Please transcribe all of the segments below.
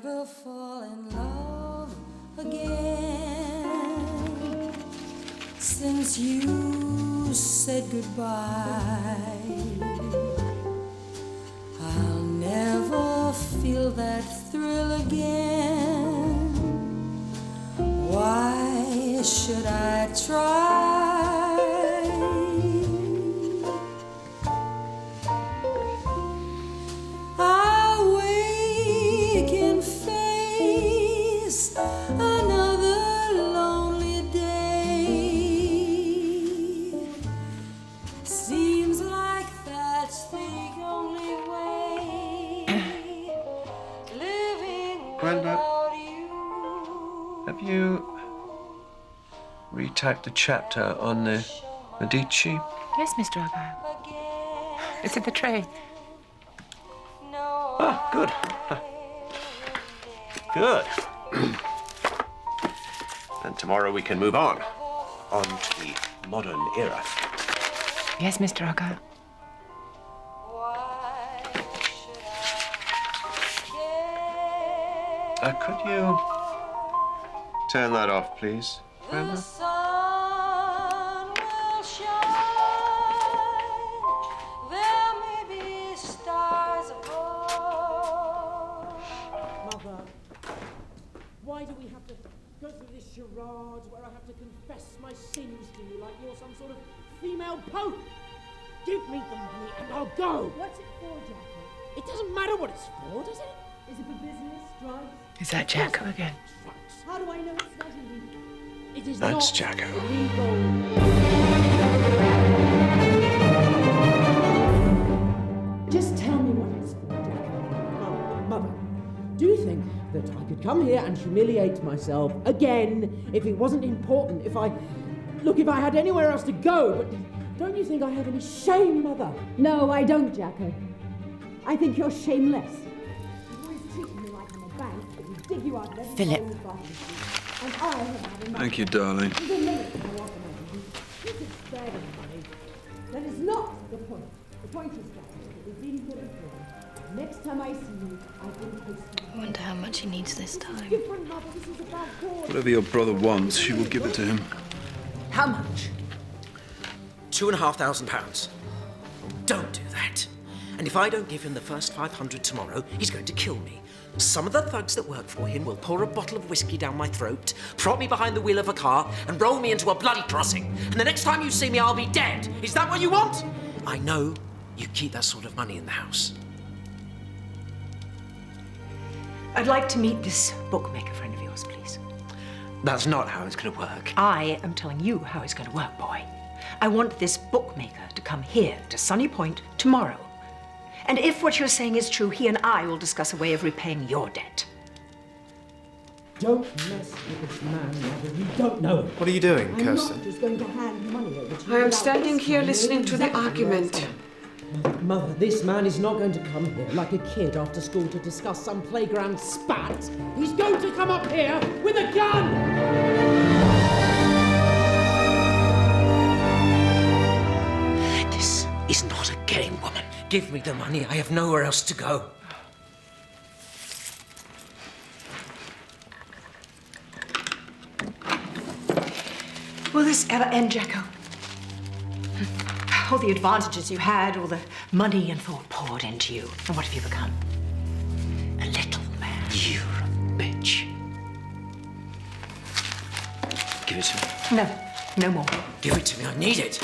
never fall in love again since you said goodbye. I'll never feel that thrill again. Why should I try? I'll wake and face another lonely day. Seems like that's the only way. Living without you. Have you retyped the chapter on the Medici? Yes, Mr. Argyle. It's in the tray. Ah, good. Good. And tomorrow we can move on to the modern era. Yes, Mr. Argyle. Could you turn that off, please, Grandma? The sun will shine. There may be stars above. Mother, why do we have to go through this charade where I have to confess my sins to you like you're some sort of female pope? Give me the money and I'll go. What's it for, Jacko? It doesn't matter what it's for, does it? Is it for business, drugs? Is that Jacko again? Drugs. How do I know it's not illegal? It is That's not Jacko. illegal. Just tell me what it's for, Jacko. Mother, do you think that I could come here and humiliate myself again if it wasn't important, if I had anywhere else to go, but don't you think I have any shame, Mother? No, I don't, Jacko. I think you're shameless. You've always treated me like I'm a bank, but you dig you out of every Philip. hole you've got into. And I have had enough. Thank you, darling. There's a limit to what I can do. You could spare the money. That is not the point. The point is, Jacko, that we've been here before. Next time I see you, I will post you. I wonder how much he needs this time. Different, Mother. This is about God. Whatever your brother wants, she will give it to him. How much? £2,500. Don't do that. And if I don't give him the first 500 tomorrow, he's going to kill me. Some of the thugs that work for him will pour a bottle of whiskey down my throat, prop me behind the wheel of a car, and roll me into a bloody crossing. And the next time you see me, I'll be dead. Is that what you want? I know you keep that sort of money in the house. I'd like to meet this bookmaker friend of yours, please. That's not how it's going to work. I am telling you how it's going to work, boy. I want this bookmaker to come here to Sunny Point tomorrow. And if what you're saying is true, he and I will discuss a way of repaying your debt. Don't mess with this man, Mother. You don't know him. What are you doing, I'm Kirsten? not just going to hand money over to you. I am without standing asking here you listening to the exactly where argument. it's from. Mother, this man is not going to come here like a kid after school to discuss some playground spat. He's going to come up here with a gun! This is not a game, woman. Give me the money. I have nowhere else to go. Will this ever end, Jacko? All the advantages you had, all the money and thought poured into you. And what have you become? A little man. You're a bitch. Give it to me. No, no more. Give it to me. I need it.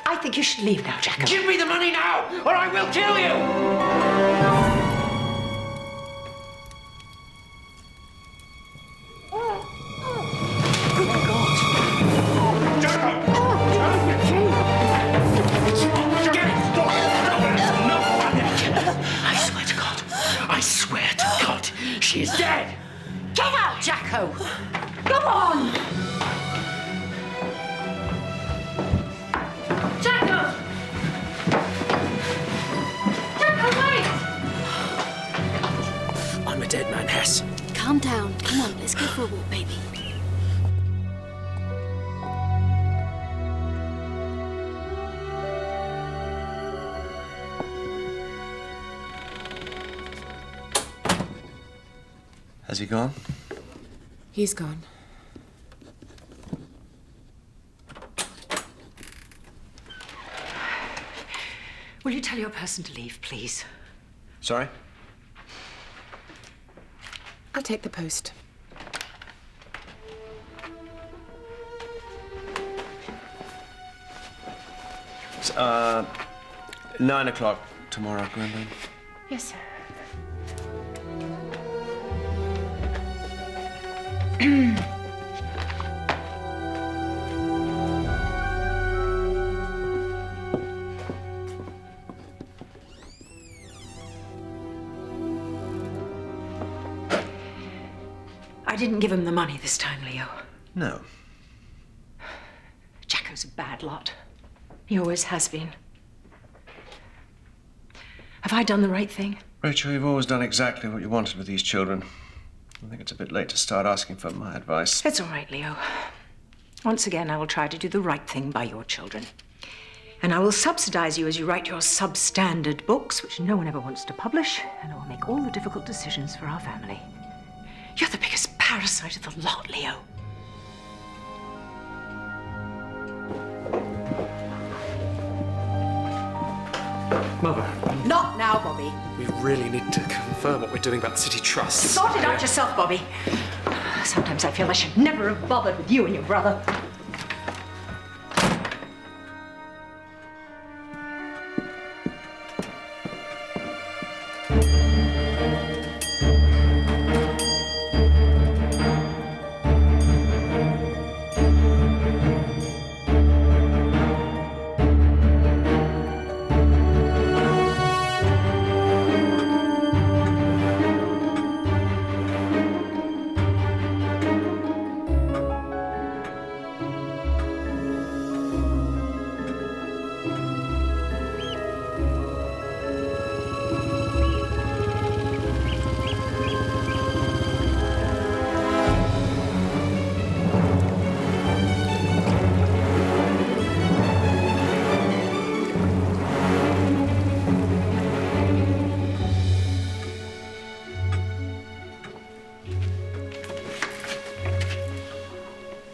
I think you should leave now, Jacko. Give me the money now, or I will kill you! Good God. I swear to God. I swear to God. She is dead. Get out, Jacko. Come on. Jacko! Jacko, wait! I'm a dead man, Hess. Calm down. Come on, let's go for a walk, baby. Has he gone? He's gone. Will you tell your person to leave, please? Sorry? I'll take the post. It's, 9 o'clock tomorrow, Gwendolyn. Yes, sir. I didn't give him the money this time, Leo. No. Jacko's a bad lot. He always has been. Have I done the right thing? Rachel, you've always done exactly what you wanted with these children. I think it's a bit late to start asking for my advice. It's all right, Leo. Once again, I will try to do the right thing by your children. And I will subsidize you as you write your substandard books, which no one ever wants to publish, and I will make all the difficult decisions for our family. You're the biggest parasite of the lot, Leo. Mother, Not now, Bobby. we really need to confirm what we're doing about the city trust. Sort it out yourself, Bobby. Sometimes I feel I should never have bothered with you and your brother.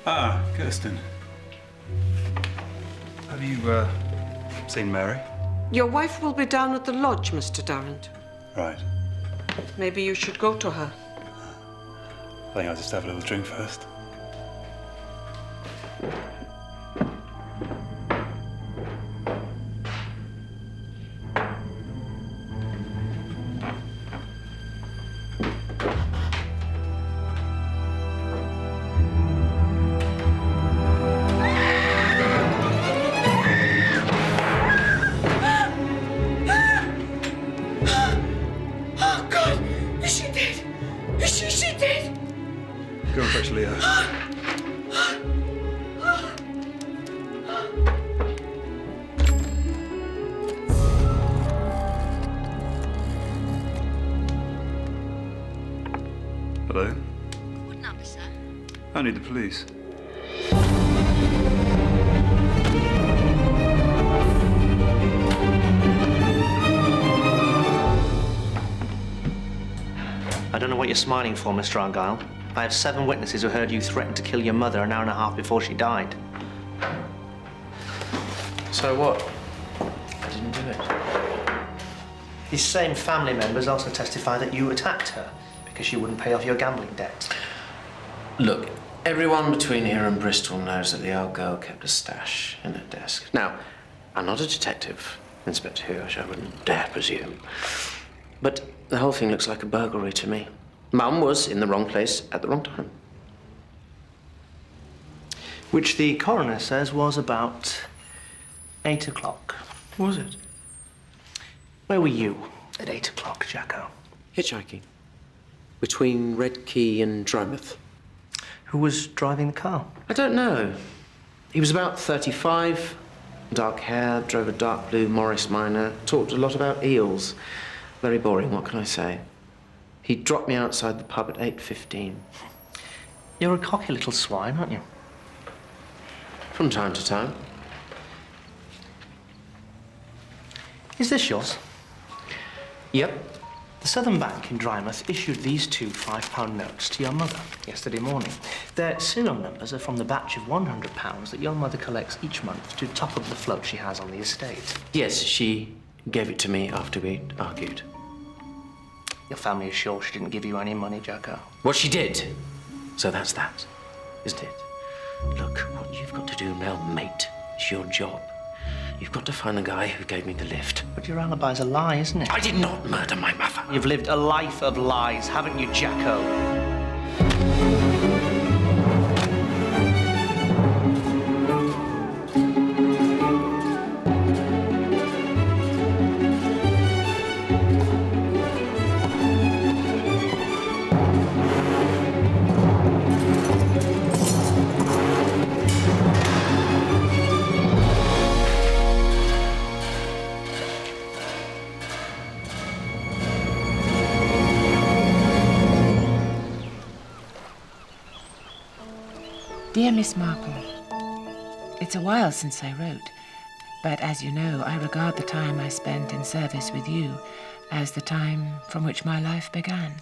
Ah, Kirsten. Have you, seen Mary? Your wife will be down at the lodge, Mr. Darrant. Right. Maybe you should go to her. I think I'll just have a little drink first. Go and fetch Leo. Hello? What number, sir? Only the police. I don't know what you're smiling for, Mr. Argyle. I have 7 witnesses who heard you threaten to kill your mother an hour and a half before she died. So what? I didn't do it. These same family members also testify that you attacked her because she wouldn't pay off your gambling debt. Look, everyone between here and Bristol knows that the old girl kept a stash in her desk. Now, I'm not a detective, Inspector Hirsch, I wouldn't dare presume. But the whole thing looks like a burglary to me. Mum was in the wrong place at the wrong time. Which the coroner says was about 8 o'clock. Was it? Where were you at 8 o'clock, Jacko? Hitchhiking. Between Red Key and Drymouth. Who was driving the car? I don't know. He was about 35, dark hair, drove a dark blue Morris Minor, talked a lot about eels. Very boring, what can I say? He dropped me outside the pub at 8:15. You're a cocky little swine, aren't you? From time to time. Is this yours? Yep. The The Southern Bank in Drymouth issued these two £5 notes to your mother yesterday morning. Their serial numbers are from the batch of £100 that your mother collects each month to top up the float she has on the estate. Yes, she gave it to me after we argued. Your family is sure she didn't give you any money, Jacko? Well, she did. So that's that, isn't it? Look, what you've got to do now, mate, is your job. You've got to find the guy who gave me the lift. But your alibi's a lie, isn't it? I did not murder my mother. You've lived a life of lies, haven't you, Jacko? Dear Miss Marple, it's a while since I wrote, but as you know, I regard the time I spent in service with you as the time from which my life began.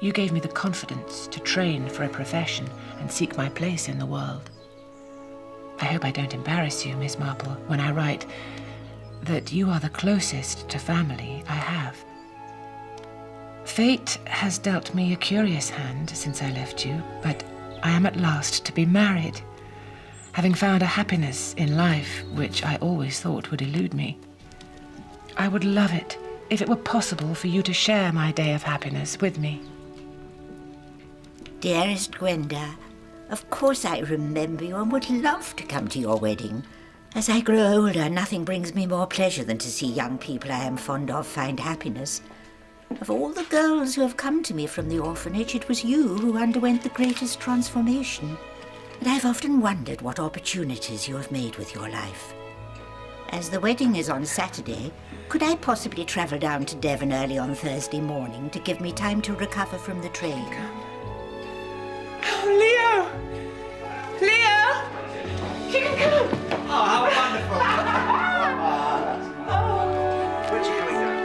You gave me the confidence to train for a profession and seek my place in the world. I hope I don't embarrass you, Miss Marple, when I write that you are the closest to family I have. Fate has dealt me a curious hand since I left you, but I am at last to be married, having found a happiness in life which I always thought would elude me. I would love it if it were possible for you to share my day of happiness with me. Dearest Gwenda, of course I remember you and would love to come to your wedding. As I grow older, nothing brings me more pleasure than to see young people I am fond of find happiness. Of all the girls who have come to me from the orphanage, it was you who underwent the greatest transformation. And I've often wondered what opportunities you have made with your life. As the wedding is on Saturday, could I possibly travel down to Devon early on Thursday morning to give me time to recover from the train? Oh, Leo! Leo! You can come! Oh, how wonderful! Where's she going now?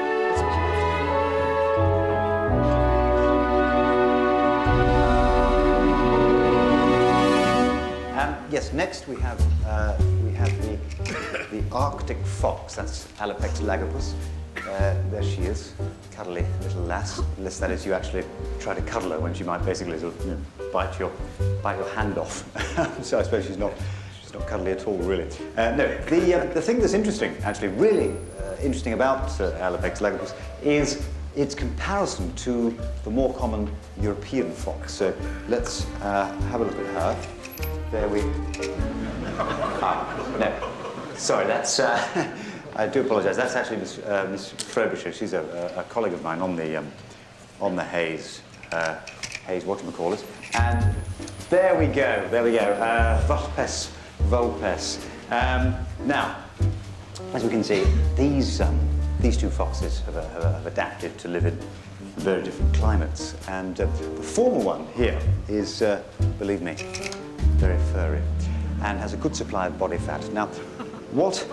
Yes, next we have the Arctic fox. That's Alopex lagopus. There she is, cuddly little lass. Unless that is, you actually try to cuddle her when she might basically sort of, bite your hand off. So I suppose she's not cuddly at all, really. No, the thing that's interesting, actually, really interesting about Alopex lagopus is its comparison to the more common European fox. So let's have a look at her. There we... no. Sorry, that's... I do apologise. That's actually Miss Frobisher. She's a colleague of mine on the Hayes whatchamacallit. And there we go. Vulpes. Now, as we can see, these two foxes have adapted to live in very different climates. And the former one here is, believe me, very furry and has a good supply of body fat. Now, what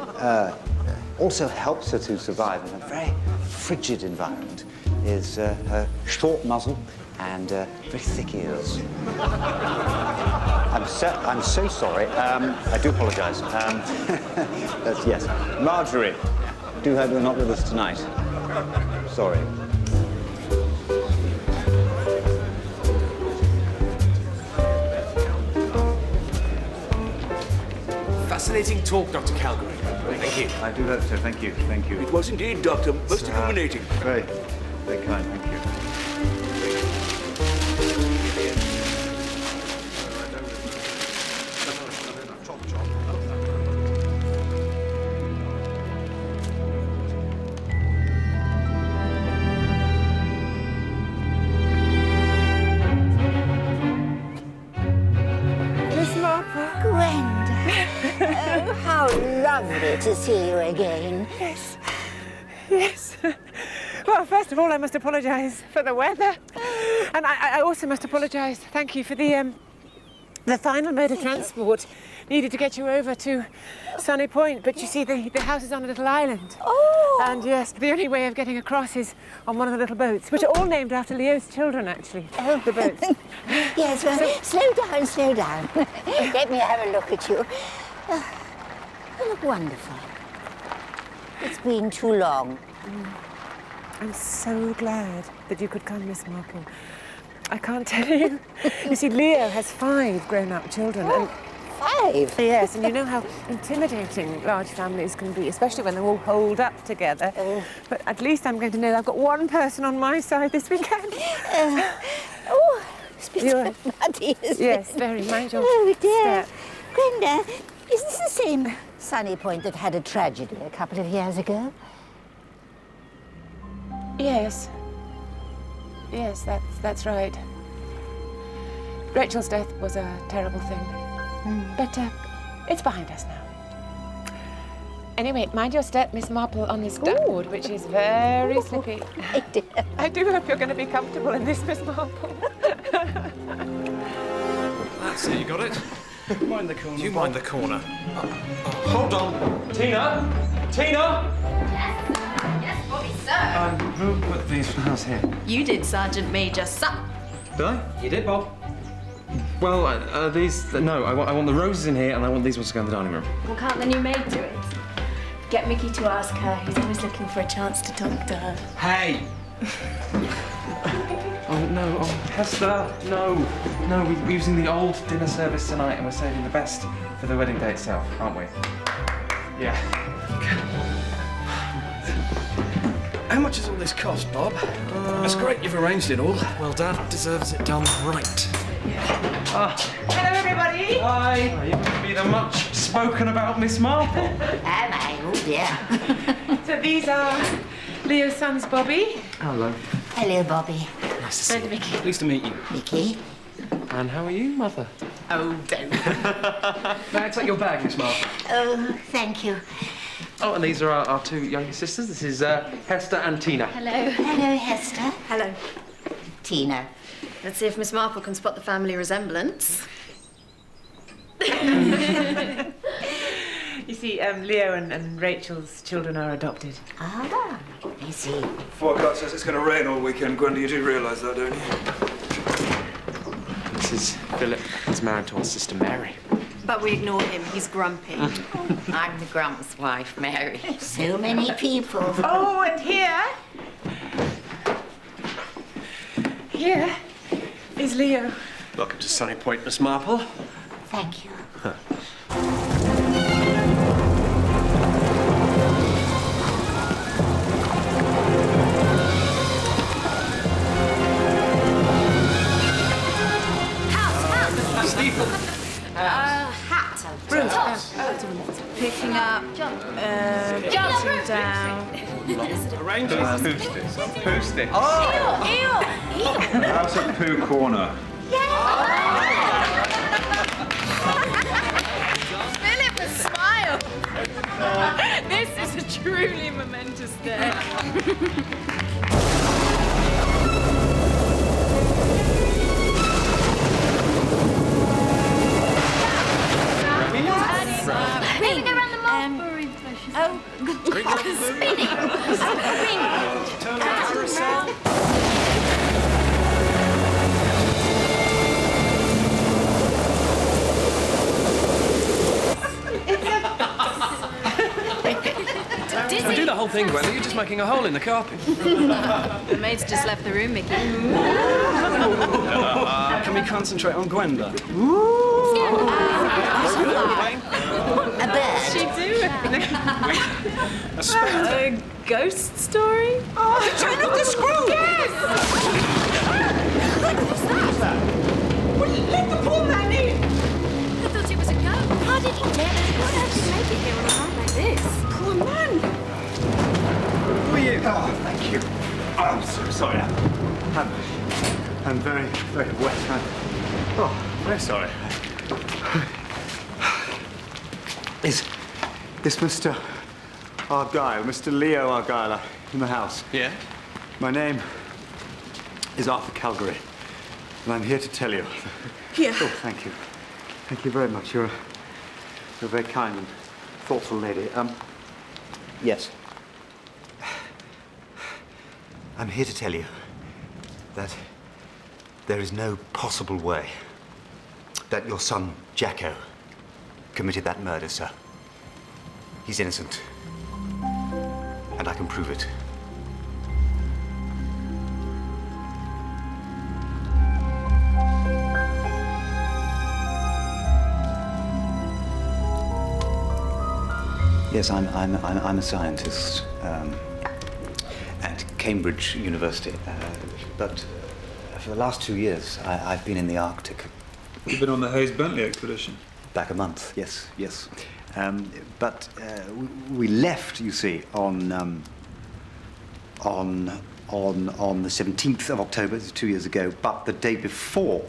also helps her to survive in a very frigid environment is her short muzzle and very thick ears. I'm so sorry. I do apologise. Yes, Marjorie. Do hope you're not with us tonight. Sorry. Fascinating talk, Dr. Calgary. Thank you. I do hope so. Thank you. Thank you. It was indeed, Doctor. Most illuminating. Very, very kind. Thank you. Miss Marple. Gwenda. Oh, how lovely to see you again. Yes. Yes. Well, first of all, I must apologise for the weather. And I also must apologise, thank you, for the The final mode of transport needed to get you over to Sunny Point, but you see, the house is on a little island. Oh! And yes, the only way of getting across is on one of the little boats, which are all named after Leo's children, actually. Oh. The boats. Yes, well, slow down. Let me have a look at you. You look wonderful. It's been too long. I'm so glad that you could come, Miss Marple. I can't tell you. You see, Leo has 5 grown-up children. Oh, and 5? Yes, and you know how intimidating large families can be, especially when they're all holed up together. Oh. But at least I'm going to know that I've got one person on my side this weekend. It's a bit muddy, isn't it? Yes, very. Mind your dear. step. Grenda, is this the same Sunny Point that had a tragedy a couple of years ago? Yes. Yes, that's right. Rachel's death was a terrible thing. But it's behind us now. Anyway, mind your step, Miss Marple, on this duckboard, which is very slippy. I do hope you're going to be comfortable in this, Miss Marple. That's it, you got it? Mind the corner. You mind the corner. Hold on. Tina? Tina? Yes, Bobby, sir. Who put these flowers here? You did, Sergeant Major, sir. Did I? You did, Bob. Well, these... No, I want the roses in here, and I want these ones to go in the dining room. Well, can't the new maid do it? Get Mickey to ask her. He's always looking for a chance to talk to her. Hey! Oh, no. Oh, Hester. No. No, we're using the old dinner service tonight, and we're saving the best for the wedding day itself, aren't we? Yeah. How much has all this cost, Bob? That's great you've arranged it all. Well, Dad deserves it done right. Hello, everybody. Hi. Oh, you must be the much spoken about Miss Marple. Am I? Oh, dear. So these are Leo's sons, Bobby. Hello. Hello, Bobby. Nice to see you. Mickey. Pleased to meet you. Mickey. And how are you, Mother? Oh, don't. May I take your bag, Miss Marple? Oh, thank you. Oh, and these are our 2 younger sisters. This is Hester and Tina. Hello. Hello, Hester. Hello. Tina. Let's see if Miss Marple can spot the family resemblance. You see, Leo and Rachel's children are adopted. Ah, I see. Forecast says it's going to rain all weekend. Gwenda, you do realise that, don't you? This is Philip. He's married to our sister Mary. But we ignore him. He's grumpy. I'm the Grump's wife, Mary. So many people. Oh, and here is Leo. Welcome to Sunny Point, Miss Marple. Thank you. Hat. Picking up. Jumping down. Who's this? House at Pooh Corner. Philip, smile. This is a truly momentous day. Moving around the mulberry bushes. Oh, spinning. Don't do the whole thing, Gwenda. You're just making a hole in the carpet. The maid's just left the room, Mickey. Can we concentrate on Gwenda? A bird. She do? A sparrow. A ghost story? Oh, turn off the screw! Yes! What's that? Well, let the poor man in! I thought it was a ghost. How did he dare? What else to make it here on a night like this? Poor man. Who are you? Oh, thank you. I'm so sorry. I'm very, very wet. Very sorry. Is Mr. Argyle, Mr. Leo Argyle in the house? Yeah? My name is Arthur Calgary, and I'm here to tell you. Here. Oh, thank you. Thank you very much. You're a very kind and thoughtful lady. Yes. I'm here to tell you that there is no possible way that your son, Jacko, committed that murder, sir. He's innocent. And I can prove it. Yes, I'm a scientist at Cambridge University, but for the last 2 years I've been in the Arctic. You've been on the Hayes-Bentley expedition? Back a month, yes. But we left, you see, on the 17th of October, 2 years ago. But the day before,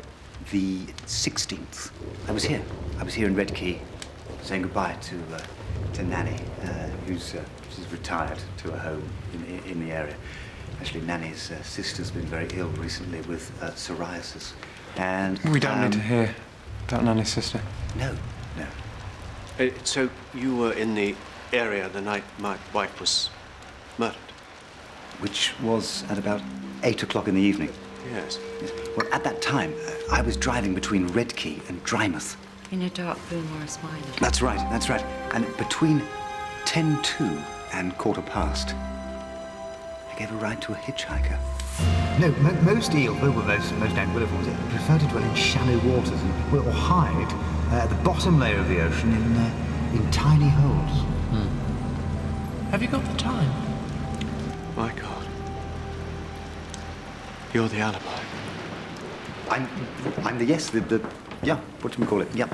the 16th, I was here. I was here in Red Key, saying goodbye to Nanny, who's she's retired to a home in the area. Actually, Nanny's sister's been very ill recently with psoriasis, and we don't need to hear about Nanny's sister. No. So you were in the area the night my wife was murdered? Which was at about 8 o'clock in the evening. Yes. Well, at that time, I was driving between Red Key and Drymouth. In a dark blue Morris Minor. That's right. And between 10:02 and 15:15, I gave a ride to a hitchhiker. No, most eels, well, most anguilla forms, prefer to dwell in shallow waters or hide at the bottom layer of the ocean in tiny holes. Have you got the time? My God. You're the alibi. I'm the yeah, what do we call it? Yeah.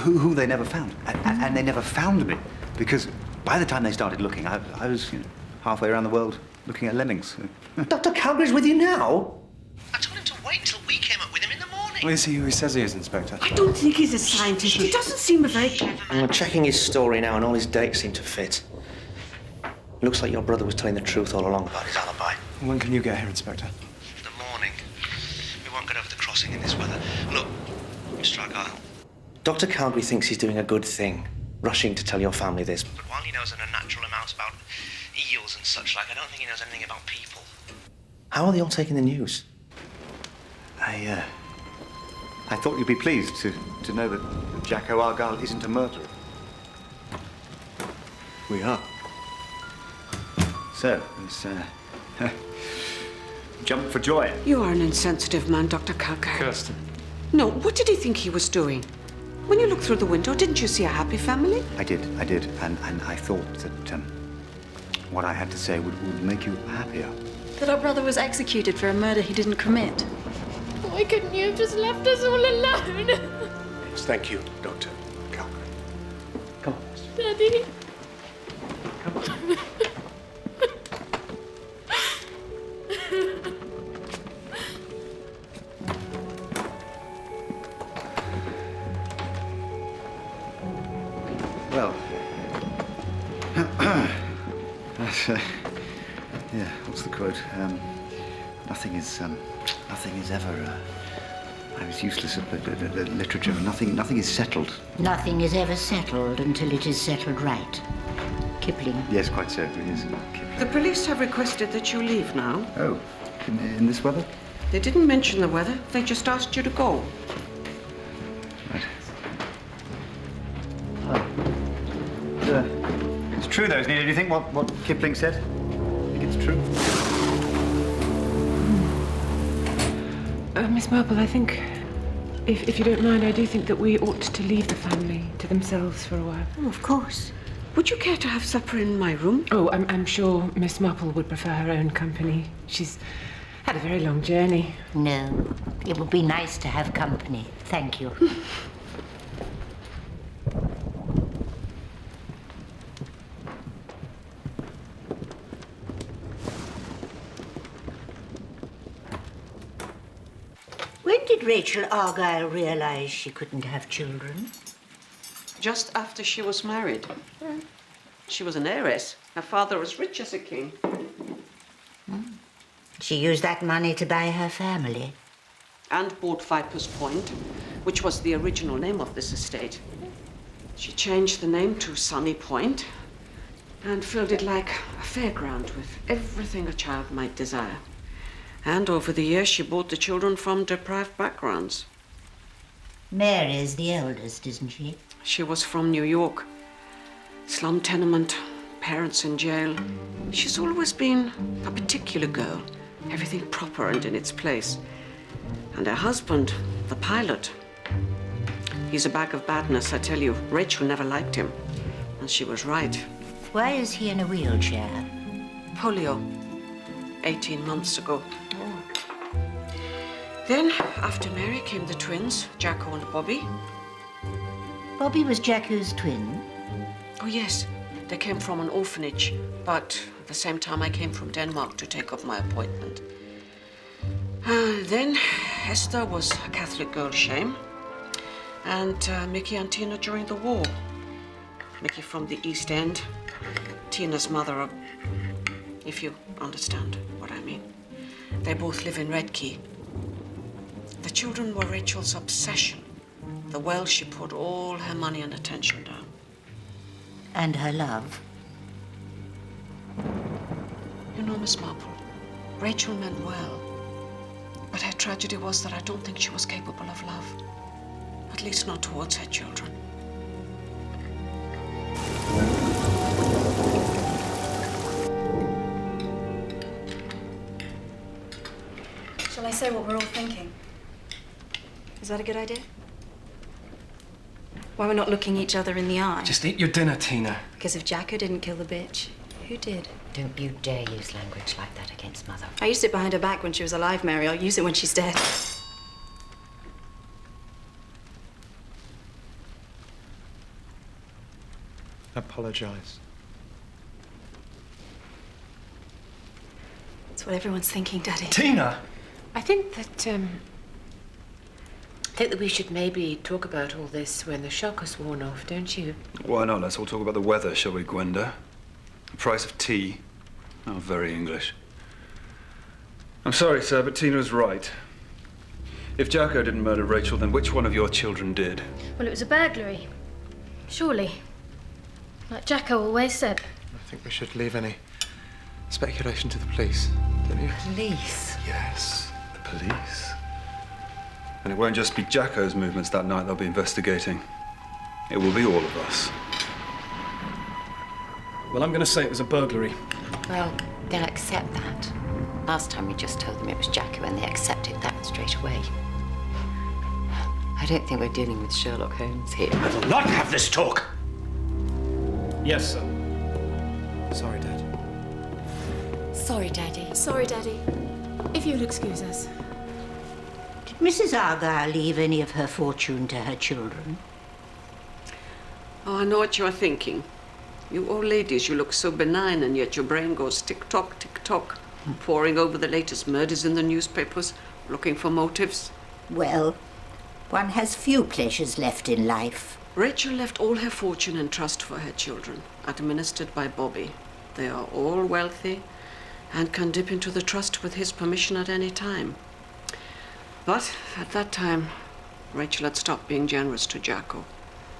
Who they never found. And they never found me because by the time they started looking, I was halfway around the world looking at lemmings. Dr. Calgary's with you now? I told him to wait till we came up with him in the morning. Well, is he who he says he is, Inspector? I don't think he's a scientist. He doesn't seem a very clever man. I'm checking his story now and all his dates seem to fit. Looks like your brother was telling the truth all along about his alibi. When can you get here, Inspector? The morning. We won't get over the crossing in this weather. Look, Mr. Argyle. Dr. Calgary thinks he's doing a good thing, rushing to tell your family this. But while he knows an unnatural amount about eels and such like, I don't think he knows anything about people. How are they all taking the news? I thought you'd be pleased to know that Jacko Argyle isn't a murderer. We are. So, it's jump for joy. You are an insensitive man, Dr. Calgary. Kirsten. No, what did he think he was doing? When you looked through the window, didn't you see a happy family? I did. And I thought that what I had to say would make you happier. That our brother was executed for a murder he didn't commit. Why couldn't you have just left us all alone? Yes, thank you, Dr. Calgary. Come on. Daddy. Come on. Well, that's, yeah, what's the quote? Nothing is ever, I was useless at literature. Nothing is settled. Nothing is ever settled until it is settled right. Kipling. Yes, quite so, it is. Kipling. The police have requested that you leave now. Oh, in this weather? They didn't mention the weather. They just asked you to go. Right. It's true, though, isn't it? Do you think what Kipling said? I think it's true. Miss Marple, I think, if you don't mind, I do think that we ought to leave the family to themselves for a while. Oh, of course. Would you care to have supper in my room? Oh, I'm sure Miss Marple would prefer her own company. She's had a very long journey. No, it would be nice to have company. Thank you. When did Rachel Argyle realize she couldn't have children? Just after she was married. She was an heiress. Her father was rich as a king. She used that money to buy her family. And bought Viper's Point. which was the original name of this estate. She changed the name to Sunny Point and filled it like a fairground with everything a child might desire. And over the years, she brought the children from deprived backgrounds. Mary's the eldest, isn't she? She was from New York. Slum tenement, parents in jail. She's always been a particular girl. Everything proper and in its place. And her husband, the pilot, he's a bag of badness, I tell you. Rachel never liked him. And she was right. Why is he in a wheelchair? Polio. 18 months ago. Then, after Mary, came the twins, Jacko and Bobby. Bobby was Jacko's twin? Oh, yes. They came from an orphanage, but at the same time I came from Denmark to take up my appointment. Then Esther was a Catholic girl, shame. And Mickey and Tina during the war. Mickey from the East End. Tina's mother, if you understand what I mean. They both live in Redkey. The children were Rachel's obsession. The well she put all her money and attention down. And her love? You know, Miss Marple, Rachel meant well. But her tragedy was that I don't think she was capable of love. At least not towards her children. Shall I say what we're all thinking? Is that a good idea? Why we're not looking each other in the eye? Just eat your dinner, Tina. Because if Jacko didn't kill the bitch, who did? Don't you dare use language like that against Mother. I used it behind her back when she was alive, Mary. I'll use it when she's dead. Apologize. That's what everyone's thinking, Daddy. Tina! I think that we should maybe talk about all this when the shock has worn off, don't you? Why not? Let's all talk about the weather, shall we, Gwenda? The price of tea. Oh, very English. I'm sorry, sir, but Tina was right. If Jacko didn't murder Rachel, then which one of your children did? Well, it was a burglary. Surely. Like Jacko always said. I think we should leave any speculation to the police, don't you? Police? Yes, the police. And it won't just be Jacko's movements that night they'll be investigating. It will be all of us. Well, I'm going to say it was a burglary. Well, they'll accept that. Last time we just told them it was Jacko and they accepted that straight away. I don't think we're dealing with Sherlock Holmes here. I will not have this talk! Yes, sir. Sorry, Dad. Sorry, Daddy. Sorry, Daddy. If you'll excuse us. Did Mrs. Argyle leave any of her fortune to her children? Oh, I know what you are thinking. You old ladies, you look so benign, and yet your brain goes tick-tock, tick-tock, poring over the latest murders in the newspapers, looking for motives. Well, one has few pleasures left in life. Rachel left all her fortune in trust for her children, administered by Bobby. They are all wealthy and can dip into the trust with his permission at any time. But at that time, Rachel had stopped being generous to Jacko.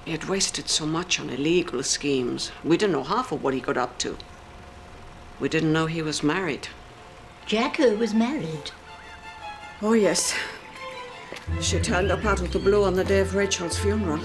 He had wasted so much on illegal schemes. We didn't know half of what he got up to. We didn't know he was married. Jacko was married? Oh, yes. She turned up out of the blue on the day of Rachel's funeral.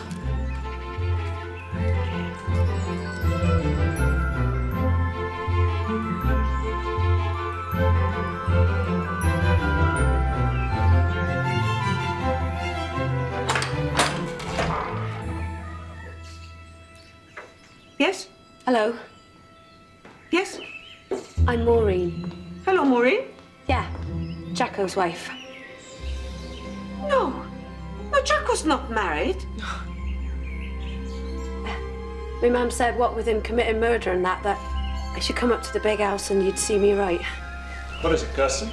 Yes? Hello. Yes? I'm Maureen. Hello, Maureen. Yeah, Jacko's wife. No. No, Jacko's not married. My mum said, what with him committing murder and that I should come up to the big house and you'd see me right. What is it, Kirsten?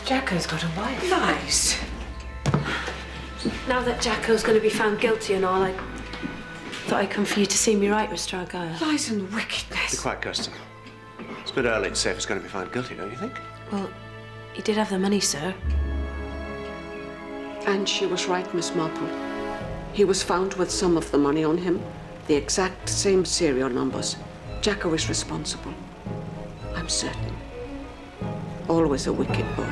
Jacko's got a wife. Nice. Now that Jacko's going to be found guilty and all, I thought I'd come for you to see me right, Mr. Argyle. Lies and wickedness. Be quiet, Kirsten. It's a bit early to say if he's going to be found guilty, don't you think? Well, he did have the money, sir. And she was right, Miss Marple. He was found with some of the money on him, the exact same serial numbers. Jacko is responsible. I'm certain. Always a wicked boy.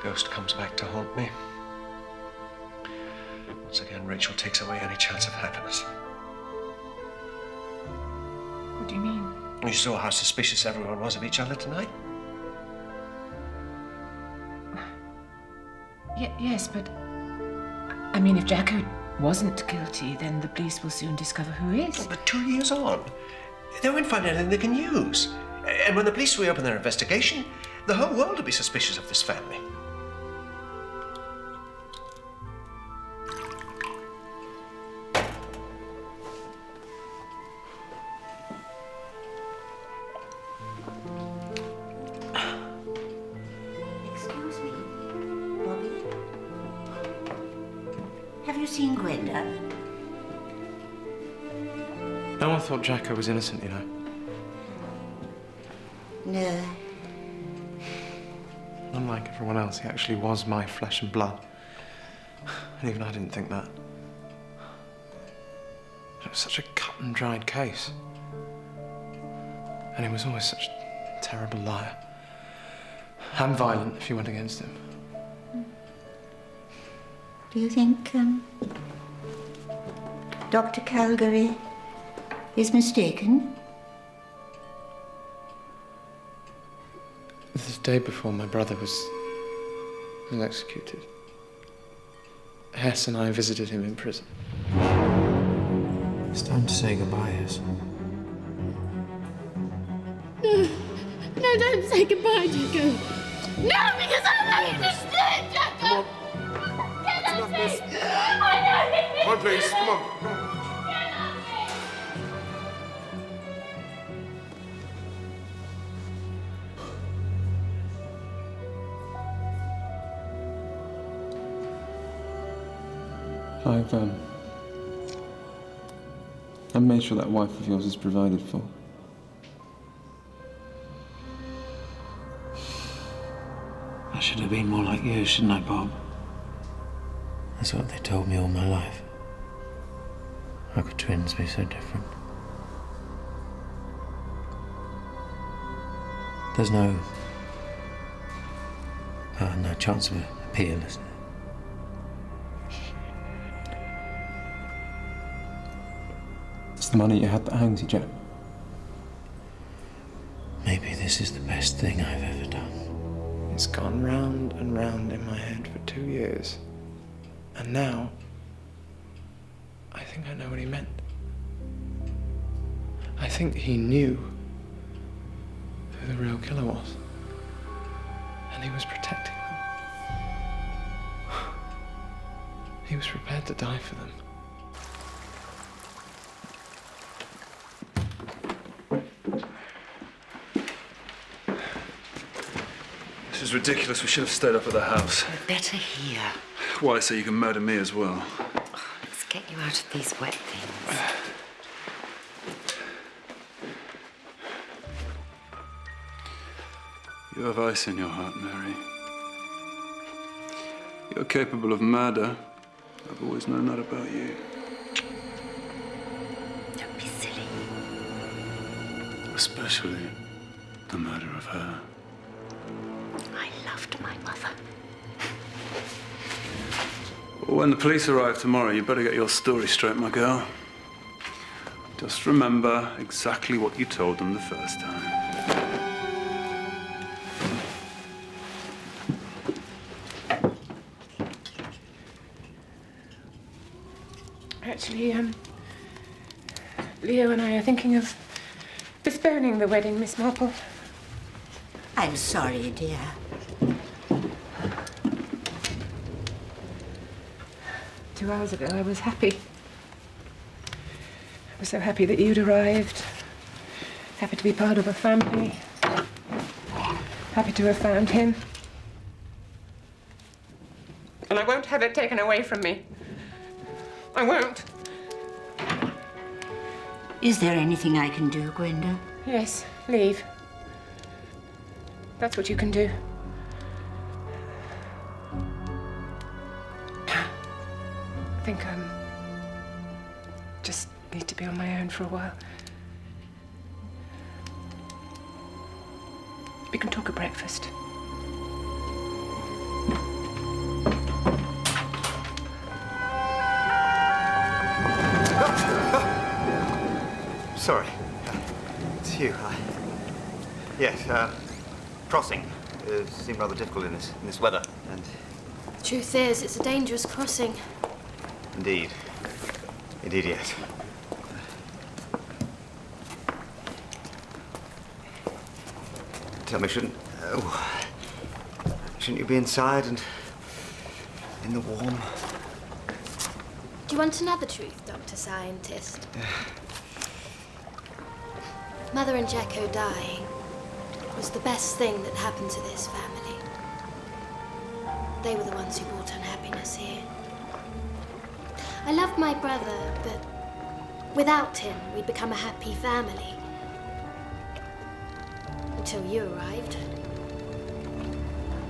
Ghost comes back to haunt me. Once again, Rachel takes away any chance of happiness. What do you mean? You saw how suspicious everyone was of each other tonight? Yes, but... I mean, if Jacko wasn't guilty, then the police will soon discover who is. Oh, but 2 years on, they won't find anything they can use. And when the police reopen their investigation, the whole world will be suspicious of this family. Excuse me, Bobby. Have you seen Gwenda? No one thought Jacko was innocent, you know. No. Unlike everyone else, he actually was my flesh and blood. And even I didn't think that. It was such a cut and dried case. And he was always such a terrible liar. And violent if you went against him. Do you think, Dr. Calgary is mistaken? The day before my brother was executed, Hess and I visited him in prison. It's time to say goodbye, Hess. No, don't say goodbye, Jacko. No, because I love you to stay, Jacko. Come on. Get Enough, off miss. me. I know. Come on, please. Come on. Come on. I've made sure that wife of yours is provided for. I should have been more like you, shouldn't I, Bob? That's what they told me all my life. How could twins be so different? There's no chance of appeal, is there? It's the money you had that hangs you, Jack. Maybe this is the best thing I've ever done. It's gone round and round in my head for 2 years. And now, I think I know what he meant. I think he knew who the real killer was. And he was protecting them. He was prepared to die for them. This is ridiculous. We should have stayed up at the house. We're better here. Why? So you can murder me as well? Let's get you out of these wet things. You have ice in your heart, Mary. You're capable of murder. I've always known that about you. Don't be silly. Especially the murder of her. I loved my mother. When the police arrive tomorrow, you better get your story straight, my girl. Just remember exactly what you told them the first time. Actually, Leo and I are thinking of postponing the wedding, Miss Marple. I'm sorry, dear. 2 hours ago, I was happy. I was so happy that you'd arrived. Happy to be part of a family. Happy to have found him. And I won't have it taken away from me. I won't. Is there anything I can do, Gwenda? Yes, leave. That's what you can do. I think just need to be on my own for a while. We can talk at breakfast. Sorry. It's you. Yes, crossing seemed rather difficult in this weather, and... Truth is, it's a dangerous crossing. Indeed. Indeed, yes. Tell me, shouldn't you be inside and in the warm? Do you want another truth, Dr. Scientist? Mother and Jacko dying was the best thing that happened to this family. They were the ones who brought unhappiness here. I loved my brother, but without him, we'd become a happy family. Until you arrived.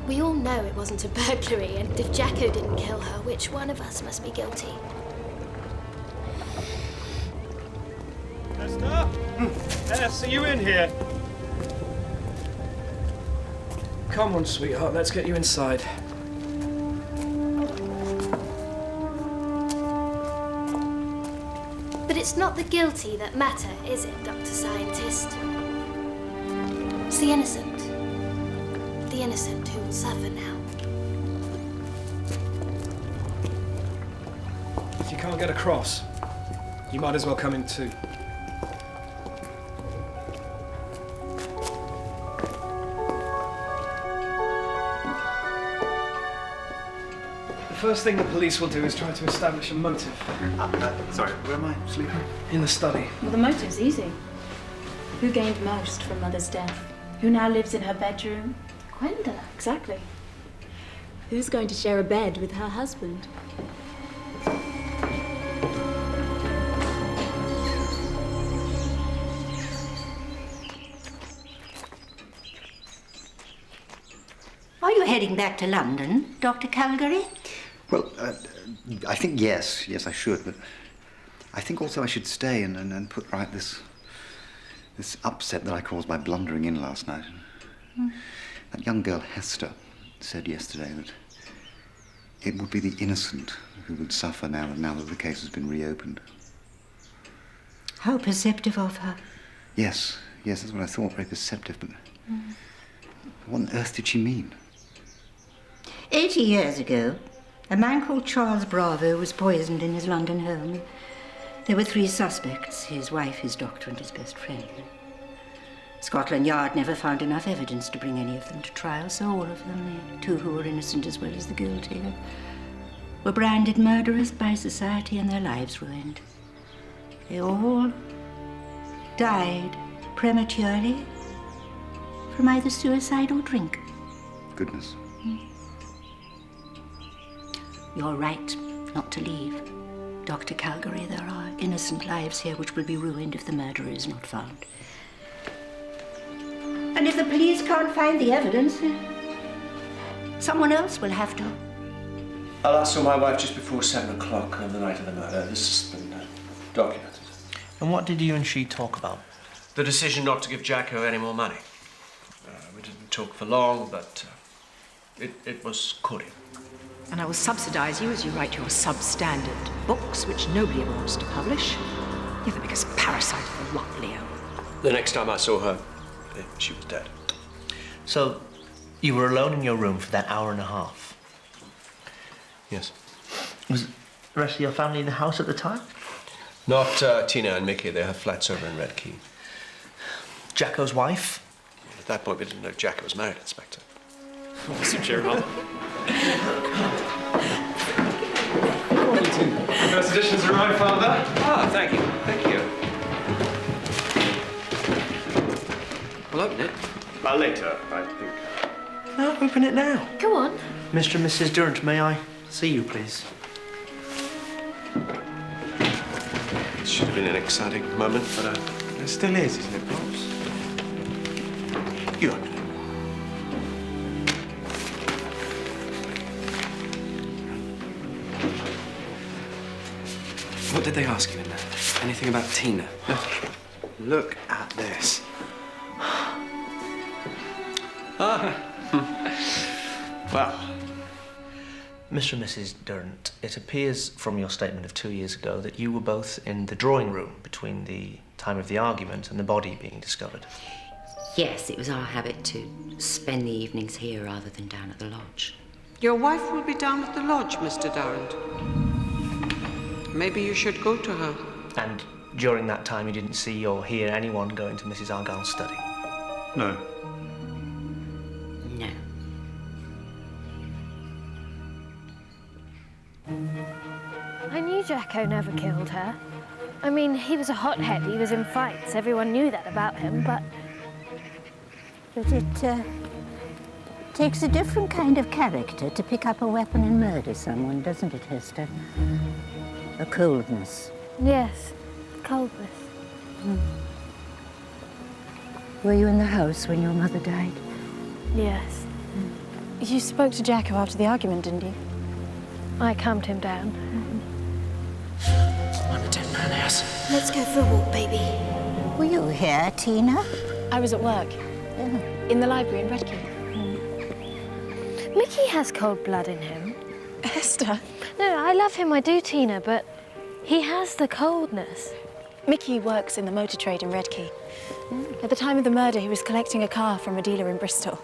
We all know it wasn't a burglary, and if Jacko didn't kill her, which one of us must be guilty? Esther? Yes, are you in here? Come on, sweetheart, let's get you inside. But it's not the guilty that matter, is it, Dr. Scientist? It's the innocent. The innocent who will suffer now. If you can't get across, you might as well come in too. The first thing the police will do is try to establish a motive. Sorry, where am I sleeping? In the study. Well, the motive's easy. Who gained most from Mother's death? Who now lives in her bedroom? Gwenda. Exactly. Who's going to share a bed with her husband? Are you heading back to London, Dr. Calgary? Well, I think yes. Yes, I should, but I think also I should stay and put right this upset that I caused by blundering in last night. That young girl, Hester, said yesterday that it would be the innocent who would suffer now that the case has been reopened. How perceptive of her. Yes, that's what I thought, very perceptive, but what on earth did she mean? 80 years ago, a man called Charles Bravo was poisoned in his London home. There were 3 suspects, his wife, his doctor, and his best friend. Scotland Yard never found enough evidence to bring any of them to trial, so all of them, the 2 who were innocent as well as the guilty, were branded murderers by society and their lives ruined. They all died prematurely from either suicide or drink. Goodness. You're right not to leave. Dr. Calgary, there are innocent lives here which will be ruined if the murderer is not found. And if the police can't find the evidence, someone else will have to. I last saw my wife just before 7 o'clock on the night of the murder. This has been documented. And what did you and she talk about? The decision not to give Jacko any more money. We didn't talk for long, but it was cordial. And I will subsidise you as you write your substandard books, which nobody ever wants to publish. You're the biggest parasite of the lot, Leo. The next time I saw her, she was dead. So, you were alone in your room for that hour and a half? Yes. Was the rest of your family in the house at the time? Not Tina and Mickey. They have flats over in Red Key. Jacko's wife? At that point, we didn't know Jacko was married, Inspector. Awesome, Gerald. Hi, Father. Ah, thank you. Thank you. We'll open it. Later, I think. No, open it now. Go on. Mr. and Mrs. Durrant, may I see you, please? It should have been an exciting moment, but it still is, isn't it, Pops? You open it. What did they ask you in there? Anything about Tina? No. Look at this. Well. Mr. and Mrs. Durrant, it appears from your statement of 2 years ago that you were both in the drawing room between the time of the argument and the body being discovered. Yes, it was our habit to spend the evenings here rather than down at the lodge. Your wife will be down at the lodge, Mr. Durrant. Maybe you should go to her. And during that time you didn't see or hear anyone go into Mrs. Argyle's study? No. No. I knew Jacko never killed her. I mean, he was a hothead, he was in fights, everyone knew that about him, but... But it takes a different kind of character to pick up a weapon and murder someone, doesn't it, Hester? A coldness. Yes, coldness. Were you in the house when your mother died? Yes. You spoke to Jacko after the argument, didn't you? I calmed him down. I'm a dead man, ass. Let's go for a walk, baby. Were you here, Tina? I was at work. In the library in Redkey. Mickey has cold blood in him. Hester? No, I love him, I do, Tina, but he has the coldness. Mickey works in the motor trade in Redkey. At the time of the murder, he was collecting a car from a dealer in Bristol.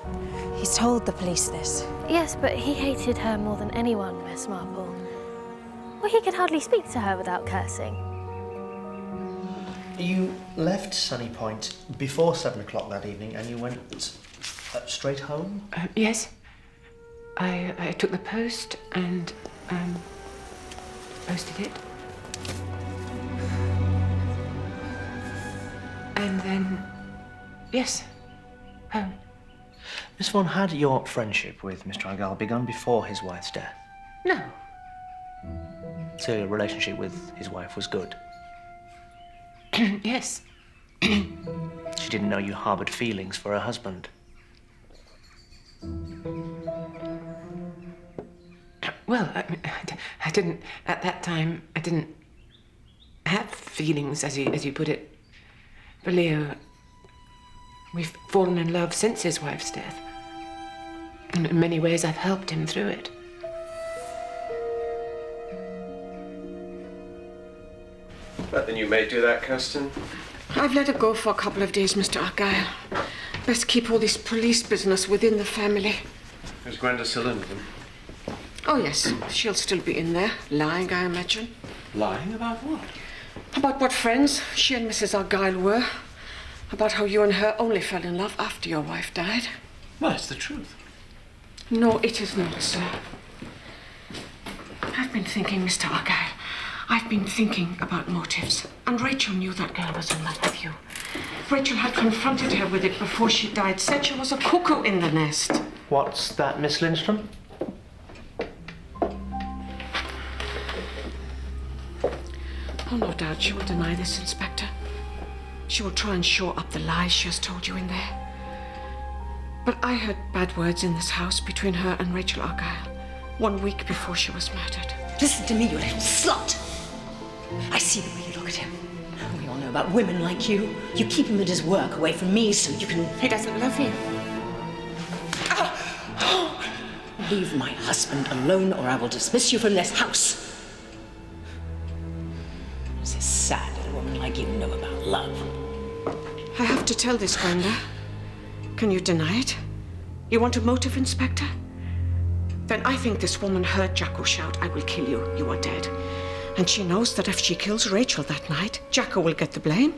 He's told the police this. Yes, but he hated her more than anyone, Miss Marple. Well, he could hardly speak to her without cursing. You left Sunny Point before 7 o'clock that evening and you went straight home? Yes. I took the post and posted it. And then, yes, home. Miss Vaughan, had your friendship with Mr. Argyle begun before his wife's death? No. So your relationship with his wife was good? Yes. She didn't know you harboured feelings for her husband? Well, I didn't, at that time, I didn't have feelings, as you put it. For Leo, we've fallen in love since his wife's death. And in many ways, I've helped him through it. Nothing you may do that, Kirsten. I've let her go for a couple of days, Mr. Argyle. Best keep all this police business within the family. Is Gwenda still in with him? Oh, yes. She'll still be in there, lying, I imagine. Lying about what? About what friends she and Mrs. Argyle were. About how you and her only fell in love after your wife died. Well, it's the truth. No, it is not, sir. I've been thinking, Mr. Argyle. I've been thinking about motives. And Rachel knew that girl was in love with you. Rachel had confronted her with it before she died, said she was a cuckoo in the nest. What's that, Miss Lindstrom? Oh, no doubt she will deny this, Inspector. She will try and shore up the lies she has told you in there. But I heard bad words in this house between her and Rachel Argyle 1 week before she was murdered. Listen to me, you little slut. I see the way you look at him. We all know about women like you. You keep him at his work away from me so you can... He doesn't love you. Leave my husband alone or I will dismiss you from this house. It's sad that a woman like you know about love. I have to tell this, Gwenda. Can you deny it? You want a motive, Inspector? Then I think this woman heard Jacko shout, "I will kill you, you are dead." And she knows that if she kills Rachel that night, Jacko will get the blame,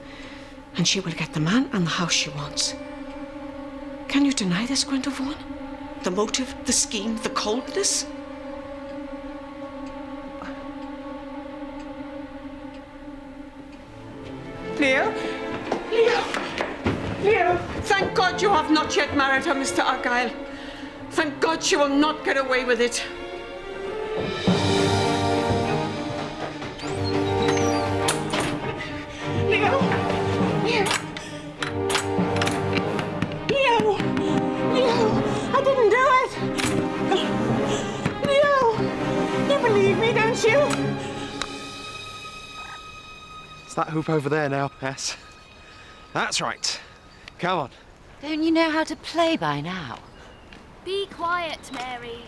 and she will get the man and the house she wants. Can you deny this, Gwenda Vaughan? The motive, the scheme, the coldness? Leo? Leo! Leo! Thank God you have not yet married her, Mr. Argyle. Thank God she will not get away with it. Leo! Leo! Leo! Leo! I didn't do it! Leo! You believe me, don't you? It's that hoop over there now, yes. That's right. Come on. Don't you know how to play by now? Be quiet, Mary.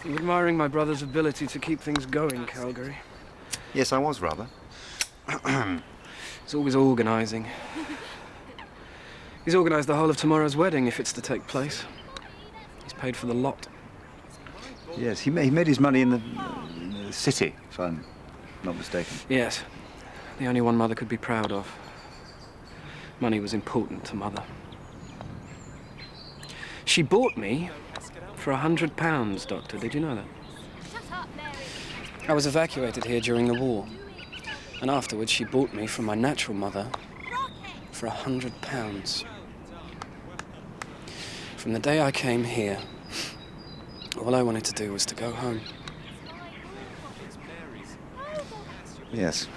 You admiring my brother's ability to keep things going, Calgary? Yes, I was, rather. He's always organising. He's organised the whole of tomorrow's wedding, if it's to take place. He's paid for the lot. Yes, he made his money in the city, if I'm not mistaken. Yes. The only one Mother could be proud of. Money was important to Mother. She bought me for £100, Doctor. Did you know that? I was evacuated here during the war. And afterwards, she bought me from my natural mother for £100. From the day I came here, all I wanted to do was to go home. Yes.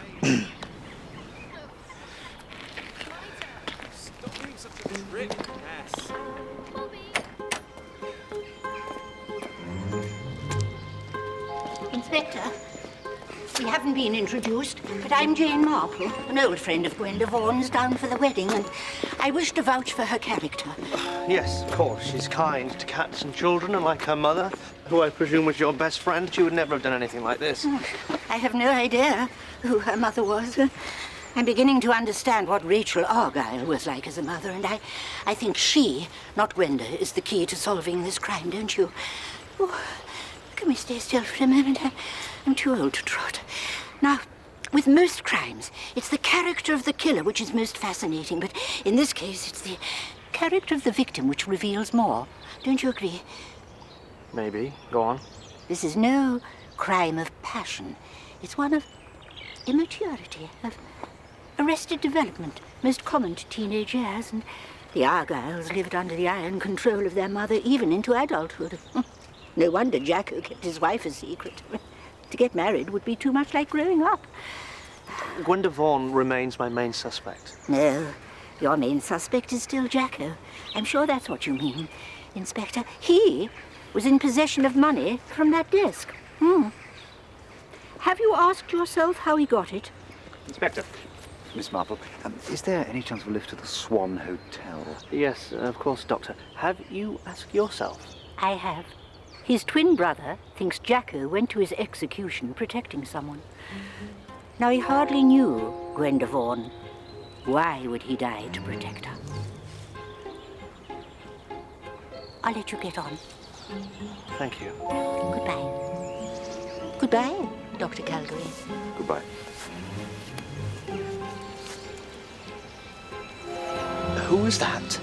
Inspector, we haven't been introduced, but I'm Jane Marple, an old friend of Gwenda Vaughan's down for the wedding, and I wish to vouch for her character. Yes, of course. She's kind to cats and children, and like her mother, who I presume was your best friend, she would never have done anything like this. I have no idea who her mother was. I'm beginning to understand what Rachel Argyle was like as a mother, and I think she, not Gwenda, is the key to solving this crime, don't you? Oh, can we stay still for a moment? I'm too old to trot. Now, with most crimes, it's the character of the killer which is most fascinating, but in this case, it's the character of the victim which reveals more. Don't you agree? Maybe. Go on. This is no crime of passion. It's one of immaturity, of arrested development, most common to teenage years, and the Argyles lived under the iron control of their mother even into adulthood. No wonder Jacko kept his wife a secret. To get married would be too much like growing up. Gwenda Vaughan remains my main suspect. No, your main suspect is still Jacko. I'm sure that's what you mean, Inspector. He was in possession of money from that desk. Have you asked yourself how he got it? Inspector, Miss Marple, is there any chance of a lift to the Swan Hotel? Yes, of course, Doctor. Have you asked yourself? I have. His twin brother thinks Jacko went to his execution protecting someone. Now, he hardly knew Gwenda Vaughan. Why would he die to protect her? I'll let you get on. Thank you. Goodbye. Goodbye, Dr. Calgary. Goodbye. Who is that?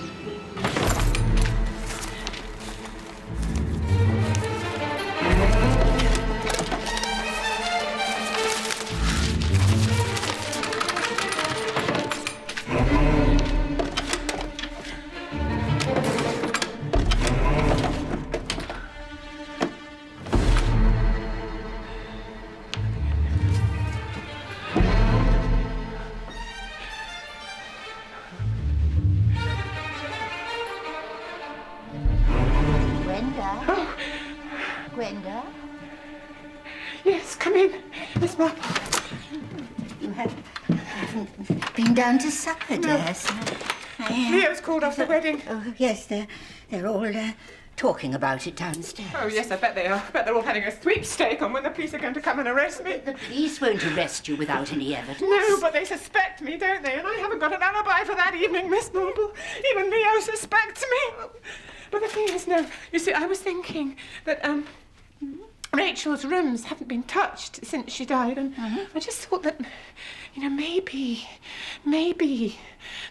Gwenda? Yes, come in, Miss Marple. You haven't been down to supper, dear. Leo's called off the wedding. Oh, yes, they're all talking about it downstairs. Oh, yes, I bet they are. I bet they're all having a sweepstake on when the police are going to come and arrest me. The police won't arrest you without any evidence. No, but they suspect me, don't they? And I haven't got an alibi for that evening, Miss Marple. Even Leo suspects me. But the thing is, no, you see, I was thinking that, Rachel's rooms haven't been touched since she died, and I just thought that, maybe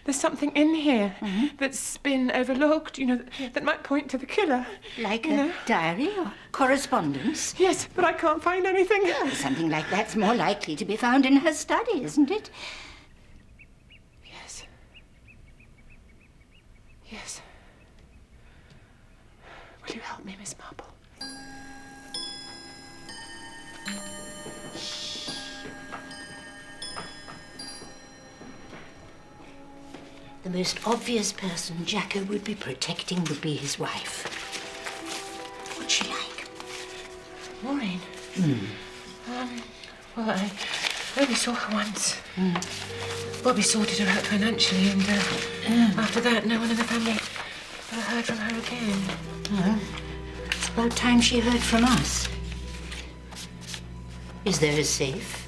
there's something in here that's been overlooked, that might point to the killer. Like a diary or correspondence? Yes, but I can't find anything. Well, something like that's more likely to be found in her study, isn't it? Yes. Yes. Will you help me, Miss Marple? The most obvious person Jacko would be protecting would be his wife. What's she like? Maureen? Well, I only saw her once. Bobby sorted her out financially, and after that, no one in the family ever heard from her again. Well, it's about time she heard from us. Is there a safe?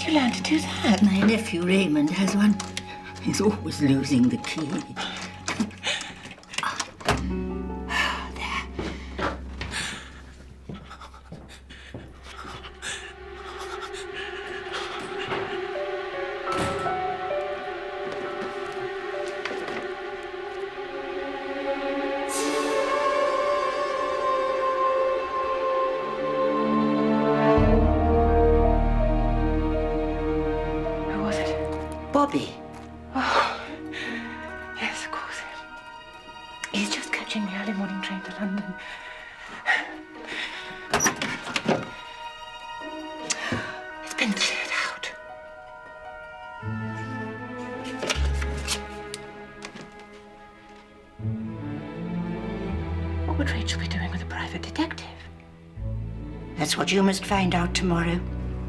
You learn to do that? My nephew Raymond has one. He's always losing the key. Bobby. Oh, yes, of course. He's just catching the early morning train to London. It's been cleared out. What would Rachel be doing with a private detective? That's what you must find out tomorrow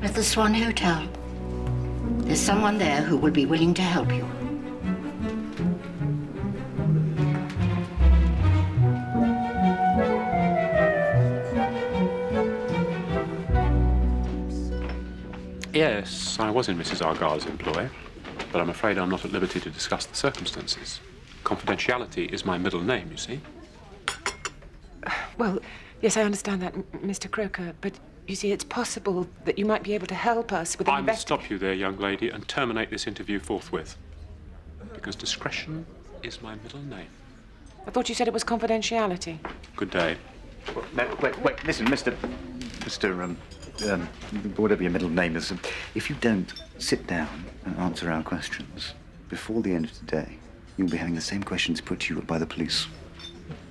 at the Swan Hotel. There's someone there who will be willing to help you. Yes, I was in Mrs. Argyle's employ, but I'm afraid I'm not at liberty to discuss the circumstances. Confidentiality is my middle name, you see. Well, yes, I understand that, Mr. Croker, but you see, it's possible that you might be able to help us with an I must stop you there, young lady, and terminate this interview forthwith. Because discretion is my middle name. I thought you said it was confidentiality. Good day. No, wait, listen, Mr. Whatever your middle name is, if you don't sit down and answer our questions, before the end of today, you'll be having the same questions put to you by the police.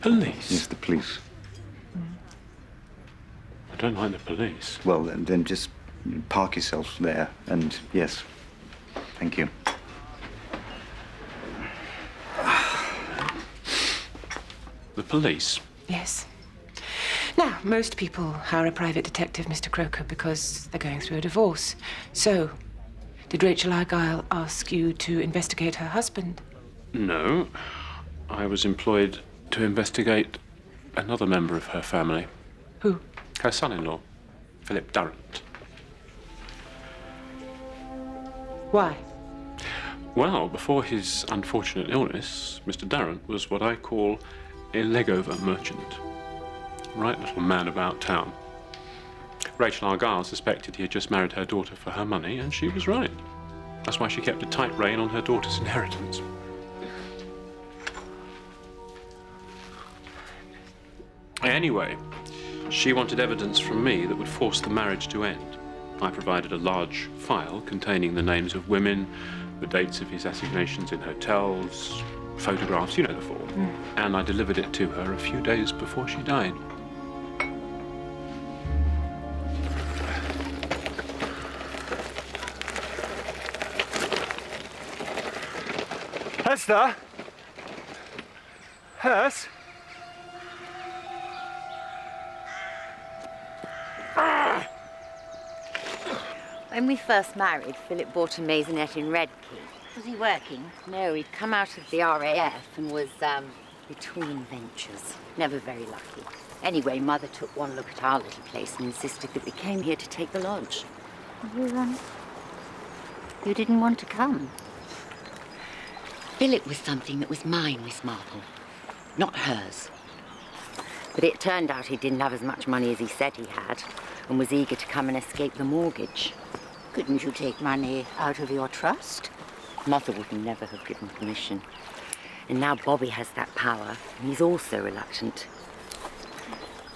Police? Yes, the police. I don't like the police. Well, then just park yourself there, and yes, thank you. The police? Yes. Now, most people hire a private detective, Mr. Croker, because they're going through a divorce. So, did Rachel Argyle ask you to investigate her husband? No. I was employed to investigate another member of her family. Who? Her son-in-law, Philip Durrant. Why? Well, before his unfortunate illness, Mr. Durrant was what I call a legover merchant. Right little man about town. Rachel Argyle suspected he had just married her daughter for her money, and she was right. That's why she kept a tight rein on her daughter's inheritance. Anyway, she wanted evidence from me that would force the marriage to end. I provided a large file containing the names of women, the dates of his assignations in hotels, photographs, you know the form. And I delivered it to her a few days before she died. Hester? Hess? When we first married, Philip bought a maisonette in Redkey. Was he working? No, he'd come out of the RAF and was, between ventures. Never very lucky. Anyway, Mother took one look at our little place and insisted that we came here to take the lodge. You didn't want to come? Philip was something that was mine, Miss Marple, not hers. But it turned out he didn't have as much money as he said he had and was eager to come and escape the mortgage. Couldn't you take money out of your trust? Mother would never have given permission. And now Bobby has that power, and he's also reluctant.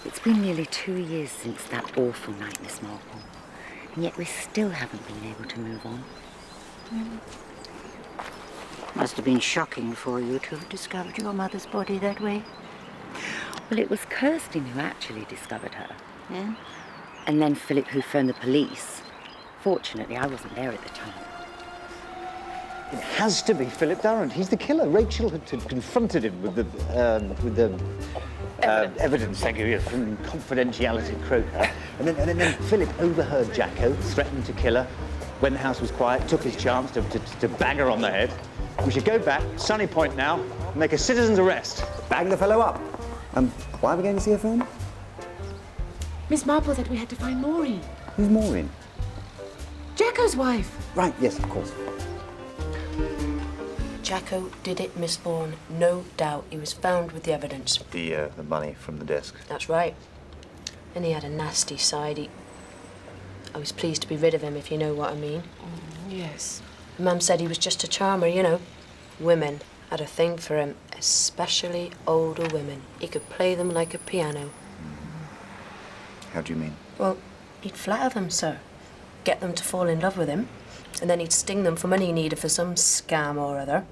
It's been nearly 2 years since that awful night, Miss Marple, and yet we still haven't been able to move on. Must have been shocking for you to have discovered your mother's body that way. Well, it was Kirsten who actually discovered her. Yeah? And then Philip who phoned the police. Fortunately, I wasn't there at the time. It has to be Philip Durrant. He's the killer. Rachel had confronted him with the evidence, thank you, from confidentiality croaker. And then Philip overheard Jacko threatening to kill her. When the house was quiet, took his chance to bang her on the head. We should go back, Sunny Point now, and make a citizen's arrest. Bang the fellow up. Why are we going to see a film? Miss Marple said we had to find Maureen. Who's Maureen? Jacko's wife. Right, yes, of course. Jacko did it, Miss Vaughan. No doubt. He was found with the evidence. The money from the desk. That's right. And he had a nasty side. I was pleased to be rid of him, if you know what I mean. Yes. Mum said he was just a charmer, you know. Women had a thing for him, especially older women. He could play them like a piano. How do you mean? Well, he'd flatter them, sir. Get them to fall in love with him. And then he'd sting them for money he needed for some scam or other.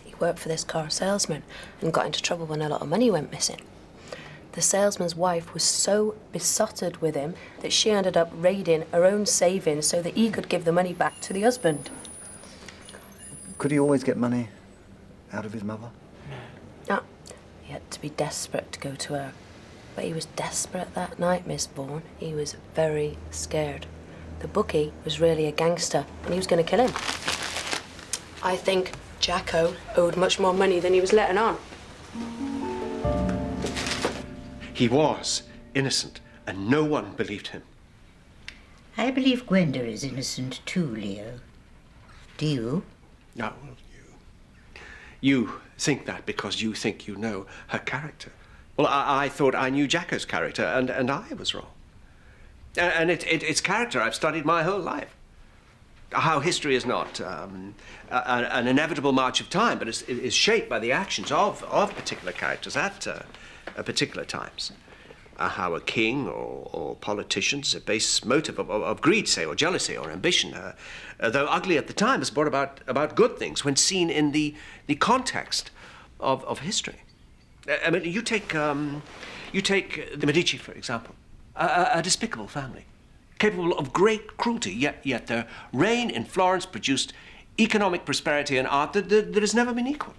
He worked for this car salesman and got into trouble when a lot of money went missing. The salesman's wife was so besotted with him that she ended up raiding her own savings so that he could give the money back to the husband. Could he always get money out of his mother? No. He had to be desperate to go to her. But he was desperate that night, Miss Vaughan. He was very scared. The bookie was really a gangster, and he was going to kill him. I think Jacko owed much more money than he was letting on. He was innocent, and no one believed him. I believe Gwenda is innocent too, Leo. Do you? No, well, you think that because you think you know her character. Well, I thought I knew Jacko's character, and I was wrong. And it's character I've studied my whole life. How history is not an inevitable march of time, but is shaped by the actions of particular characters at particular times. How a king or politicians, a base motive of greed, say, or jealousy or ambition, though ugly at the time, has brought about good things when seen in the context of history. I mean, you take the Medici, for example. A despicable family, capable of great cruelty, yet their reign in Florence produced economic prosperity and art that has never been equaled.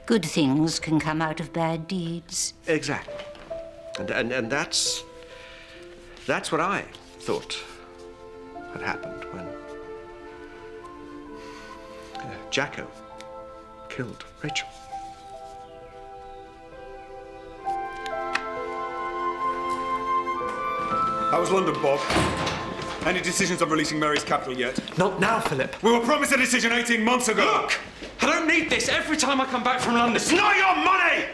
Good things can come out of bad deeds. Exactly. And that's what I thought had happened when Jacko killed Rachel. How was London, Bob? Any decisions on releasing Mary's capital yet? Not now, Philip. We were promised a decision 18 months ago! Look! I don't need this every time I come back from London. It's not your money!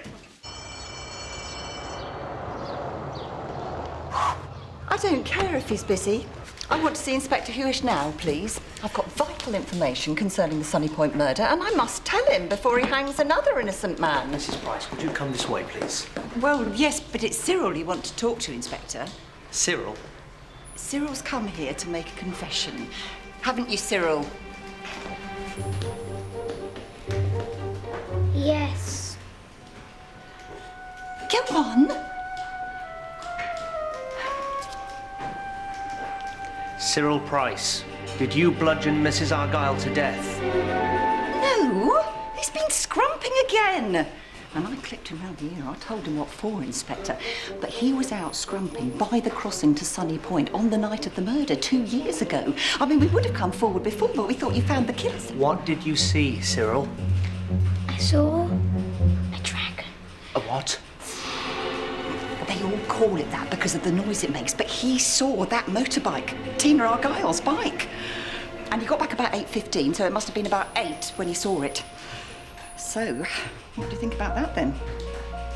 I don't care if he's busy. I want to see Inspector Hewish now, please. I've got vital information concerning the Sunny Point murder, and I must tell him before he hangs another innocent man. Mrs. Price, would you come this way, please? Well, yes, but it's Cyril you want to talk to, Inspector. Cyril? Cyril's come here to make a confession. Haven't you, Cyril? Yes. Go on. Cyril Price, did you bludgeon Mrs. Argyle to death? No, he's been scrumping again. And I clipped him round the ear. I told him what for, Inspector. But he was out scrumping by the crossing to Sunny Point on the night of the murder 2 years ago. I mean, we would have come forward before, but we thought you found the killers. What did you see, Cyril? I saw a dragon. A what? They all call it that because of the noise it makes, but he saw that motorbike, Tina Argyle's bike. And he got back about 8:15, so it must have been about 8 when he saw it. So, what do you think about that then?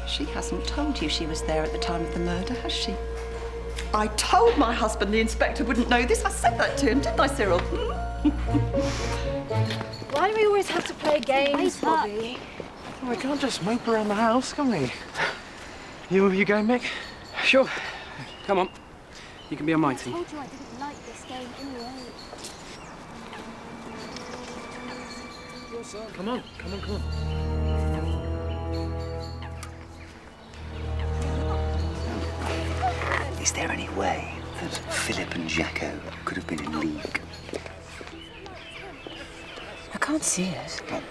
She hasn't told you she was there at the time of the murder, has she? I told my husband the inspector wouldn't know this. I said that to him, didn't I, Cyril? Why do we always have to play games, Bobby? Oh, we can't just mope around the house, can we? You going, Mick? Sure. Come on. You can be a mighty. I told you I didn't like this game anyway. Come on. Is there any way that Philip and Jacko could have been in league? I can't see it. Well,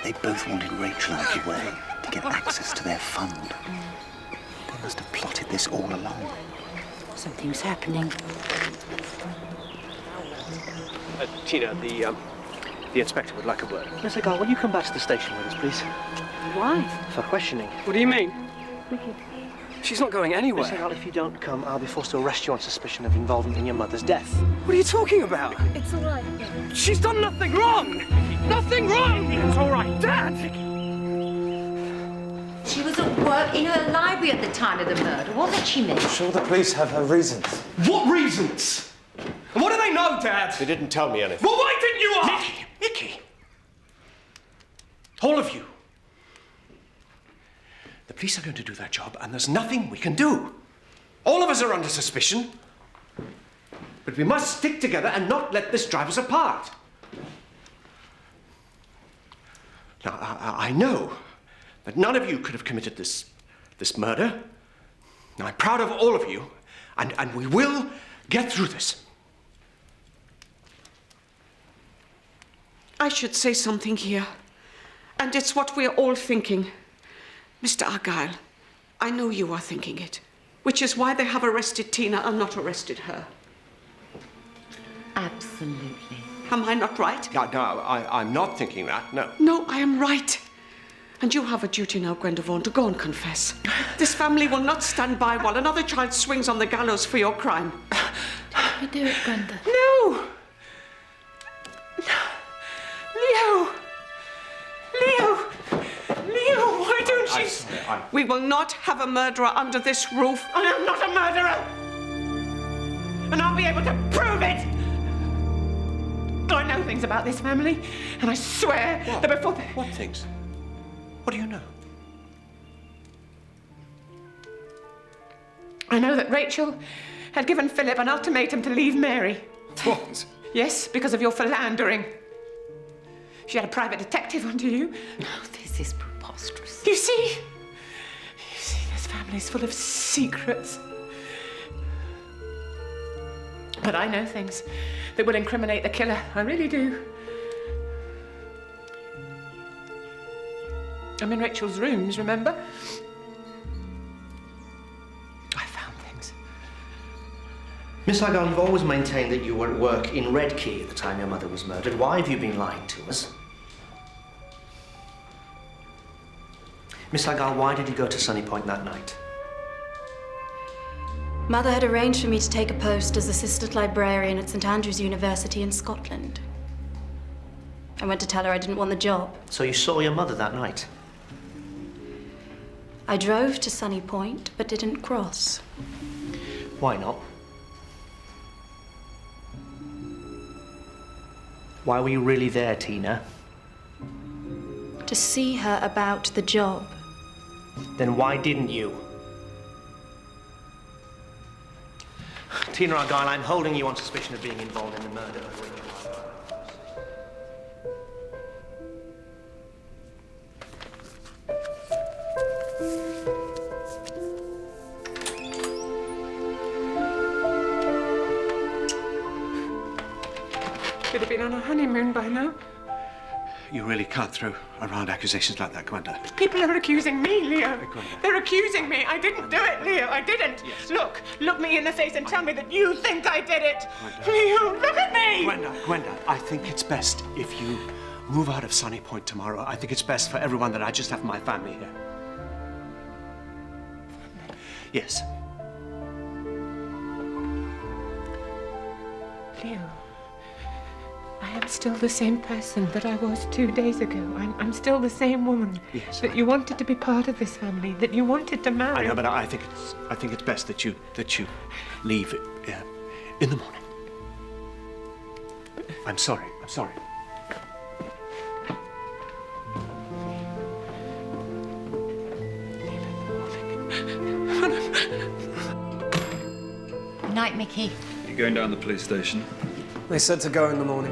they both wanted Rachel out of the way to get access to their fund. They must have plotted this all along. Something's happening. Tina, the inspector would like a word. Miss Agar, will you come back to the station with us, please? Why? For questioning. What do you mean? She's not going anywhere. Miss Agar, if you don't come, I'll be forced to arrest you on suspicion of involvement in your mother's death. What are you talking about? It's all right. She's done nothing wrong! Nothing wrong! It's all right. Dad! She was at work in her library at the time of the murder, wasn't she, Miss? I'm sure the police have her reasons. What reasons? And what do they know, Dad? They didn't tell me anything. Well, why didn't you ask? Mickey! All of you. The police are going to do their job, and there's nothing we can do. All of us are under suspicion. But we must stick together and not let this drive us apart. Now, I know that none of you could have committed this murder. Now, I'm proud of all of you, and we will get through this. I should say something here, and it's what we're all thinking. Mr. Argyle, I know you are thinking it, which is why they have arrested Tina and not arrested her. Absolutely. Am I not right? No, I'm not thinking that, no. No, I am right. And you have a duty now, Gwenda Vaughan, to go and confess. This family will not stand by while another child swings on the gallows for your crime. Let me do it, Gwenda. No! Leo, why don't you... We will not have a murderer under this roof. I am not a murderer! And I'll be able to prove it! I know things about this family, and I swear that before they... What things? What do you know? I know that Rachel had given Philip an ultimatum to leave Mary. What? Yes, because of your philandering. She had a private detective under you. Oh, this is preposterous. You see, this family's full of secrets. But I know things that would incriminate the killer. I really do. I'm in Rachel's rooms, remember? I found things. Miss Argyle, you've always maintained that you were at work in Red Key at the time your mother was murdered. Why have you been lying to us? Miss Argyle, why did you go to Sunny Point that night? Mother had arranged for me to take a post as assistant librarian at St Andrews University in Scotland. I went to tell her I didn't want the job. So you saw your mother that night? I drove to Sunny Point, but didn't cross. Why not? Why were you really there, Tina? To see her about the job. Then why didn't you? Tina Argyle, I'm holding you on suspicion of being involved in the murder of Rachel. Could have been on a honeymoon by now. You really can't throw around accusations like that, Gwenda. People are accusing me, Leo. They're accusing me. I didn't do it, Leo. I didn't. Yes. Look me in the face and tell me that you think I did it. Leo, look at me! Gwenda, I think it's best if you move out of Sunny Point tomorrow. I think it's best for everyone that I just have my family here. Yes. Leo, not still the same person that I was 2 days ago. I'm still the same woman. Yes. That you wanted to be part of this family. That you wanted to marry. I know, but I think it's best that you leave in the morning. I'm sorry. I'm sorry. Good night, Mickey. You going down to the police station? They said to go in the morning.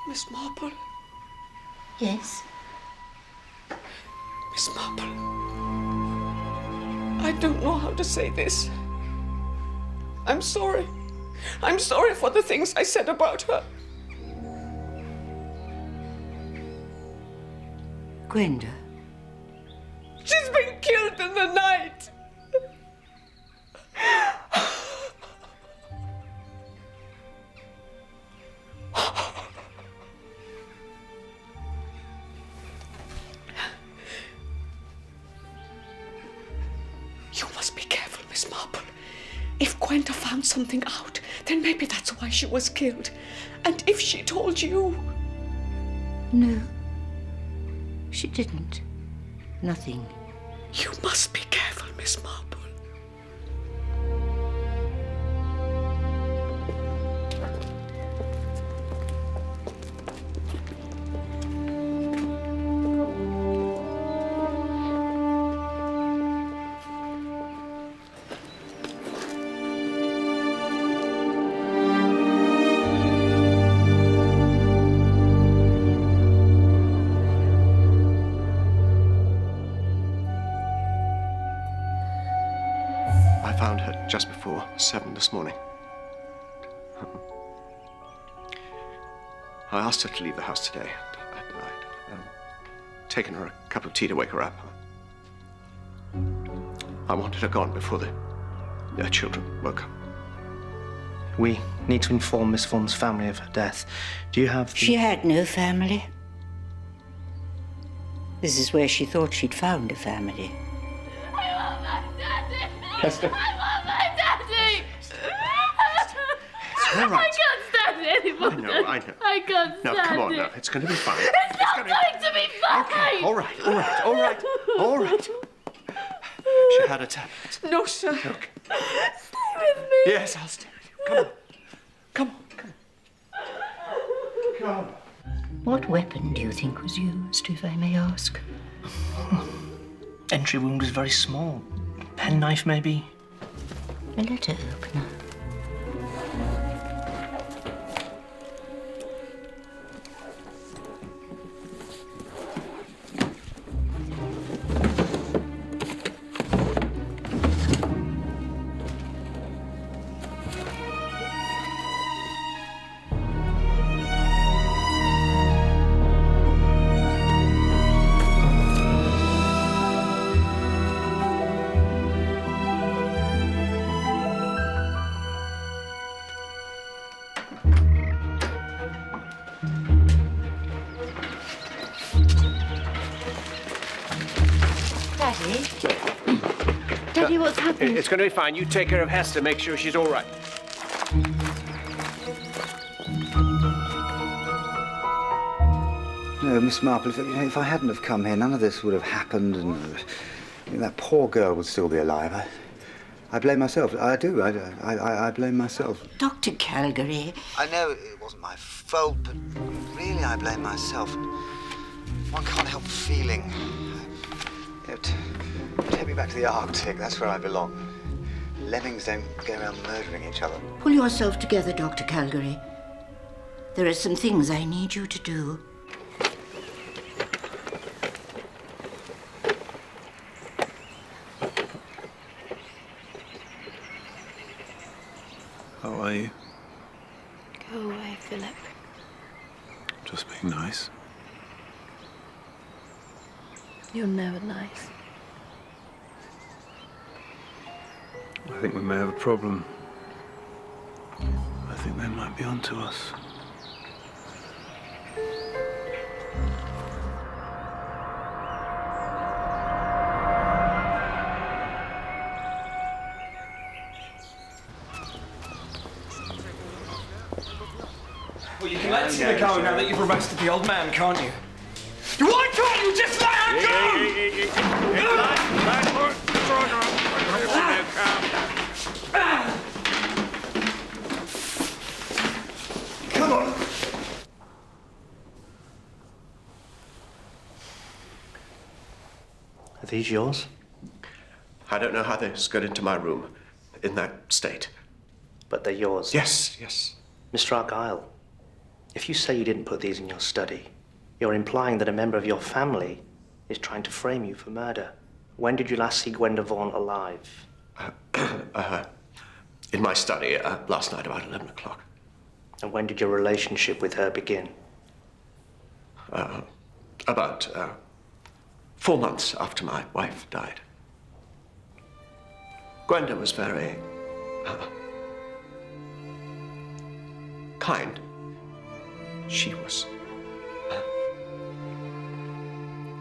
Miss Marple? Yes? Miss Marple, I don't know how to say this. I'm sorry. I'm sorry for the things I said about her. Gwenda? She's been killed in the night. You must be careful, Miss Marple. If Gwenda found something out, then maybe that's why she was killed. And if she told you... No. She didn't. Nothing. You must be careful, Miss Marple. Found her just before 7 this morning. I asked her to leave the house today. I'd taken her a cup of tea to wake her up. I wanted her gone before their children woke up. We need to inform Miss Vaughan's family of her death. Do you have... She had no family. This is where she thought she'd found a family. I want my daddy! Hester. I want my daddy! It's all right. I can't stand it anymore. I know. I can't stand it. No, come on now. It's going to be fine. It's not going to be fine! Okay, all right. She had a tablet. No, sir. Okay. Stay with me. Yes, I'll stay with you. Come on. What weapon do you think was used, if I may ask? Entry wound was very small. Penknife, maybe? A letter opener. Daddy, what's happened? It's going to be fine. You take care of Hester. Make sure she's all right. No, Miss Marple, if I hadn't have come here, none of this would have happened, and that poor girl would still be alive. I blame myself. I do. I blame myself. Dr. Calgary. I know it wasn't my fault, but really I blame myself. One can't help feeling. Take me back to the Arctic. That's where I belong. Lemmings don't go around murdering each other. Pull yourself together, Dr. Calgary. There are some things I need you to do. How are you? Go away, Philip. Just being nice. You're never nice. I think we may have a problem. I think they might be onto us. Well, you can let Tina go now that you've arrested the old man, can't you? Why can't you just let her go? Come on. Are these yours? I don't know how this got into my room in that state. But they're yours? Yes. Mr. Argyle, if you say you didn't put these in your study, you're implying that a member of your family is trying to frame you for murder. When did you last see Gwenda Vaughan alive? In my study last night about 11 o'clock. And when did your relationship with her begin? About 4 months after my wife died. Gwenda was very kind. She was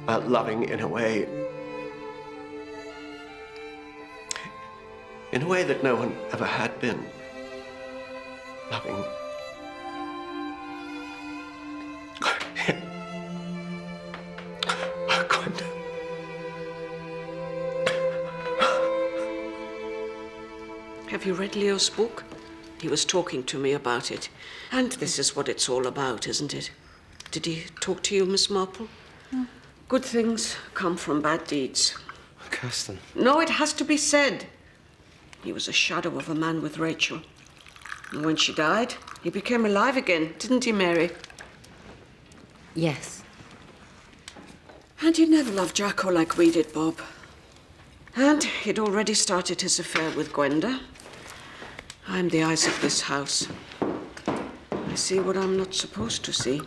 loving in a way that no one ever had been. Loving. Gwenda. Have you read Leo's book? He was talking to me about it. And this is what it's all about, isn't it? Did he talk to you, Miss Marple? Good things come from bad deeds. Kirsten. No, it has to be said. He was a shadow of a man with Rachel. And when she died, he became alive again, didn't he, Mary? Yes. And he never loved Jacko like we did, Bob. And he'd already started his affair with Gwenda. I'm the eyes of this house. I see what I'm not supposed to see.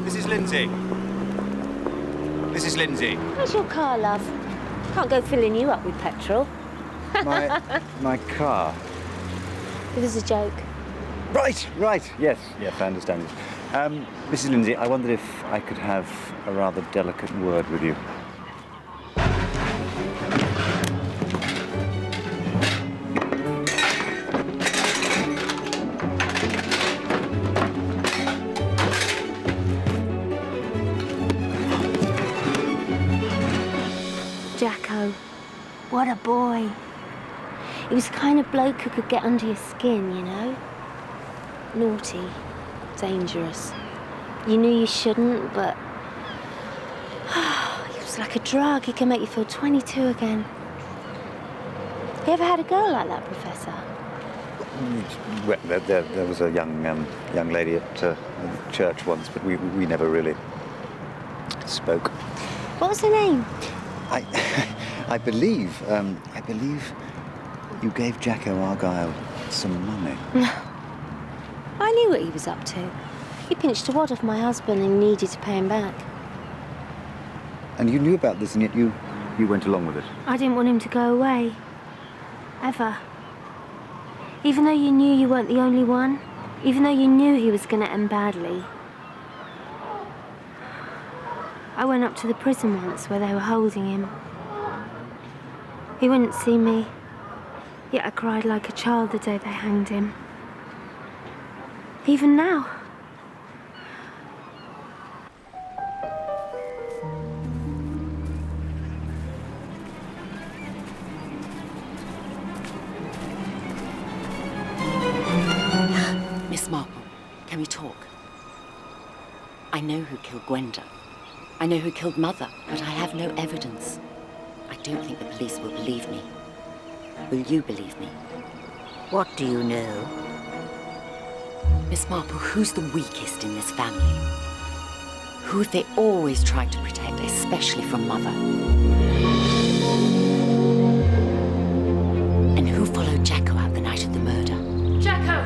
Mrs. Lindsay. Mrs. Lindsay. How's your car, love? Can't go filling you up with petrol. My car. It was a joke. Right. Yes, I understand it. Mrs. Lindsay, I wondered if I could have a rather delicate word with you. Jacko, what a boy. He was the kind of bloke who could get under your skin, you know? Naughty, dangerous. You knew you shouldn't, but he was like a drug. He can make you feel 22 again. You ever had a girl like that, Professor? Well, there was a young lady at church once, but we never really spoke. What was her name? I believe you gave Jacko Argyle some money. I knew what he was up to. He pinched a wad off my husband and needed to pay him back. And you knew about this, and yet you went along with it. I didn't want him to go away. Ever. Even though you knew you weren't the only one, even though you knew he was going to end badly. I went up to the prison once where they were holding him. He wouldn't see me, yet I cried like a child the day they hanged him. Even now. Miss Marple, can we talk? I know who killed Gwenda. I know who killed Mother, but I have no evidence. I don't think the police will believe me. Will you believe me? What do you know? Miss Marple, who's the weakest in this family? Who have they always tried to protect, especially from Mother? And who followed Jacko out the night of the murder? Jacko!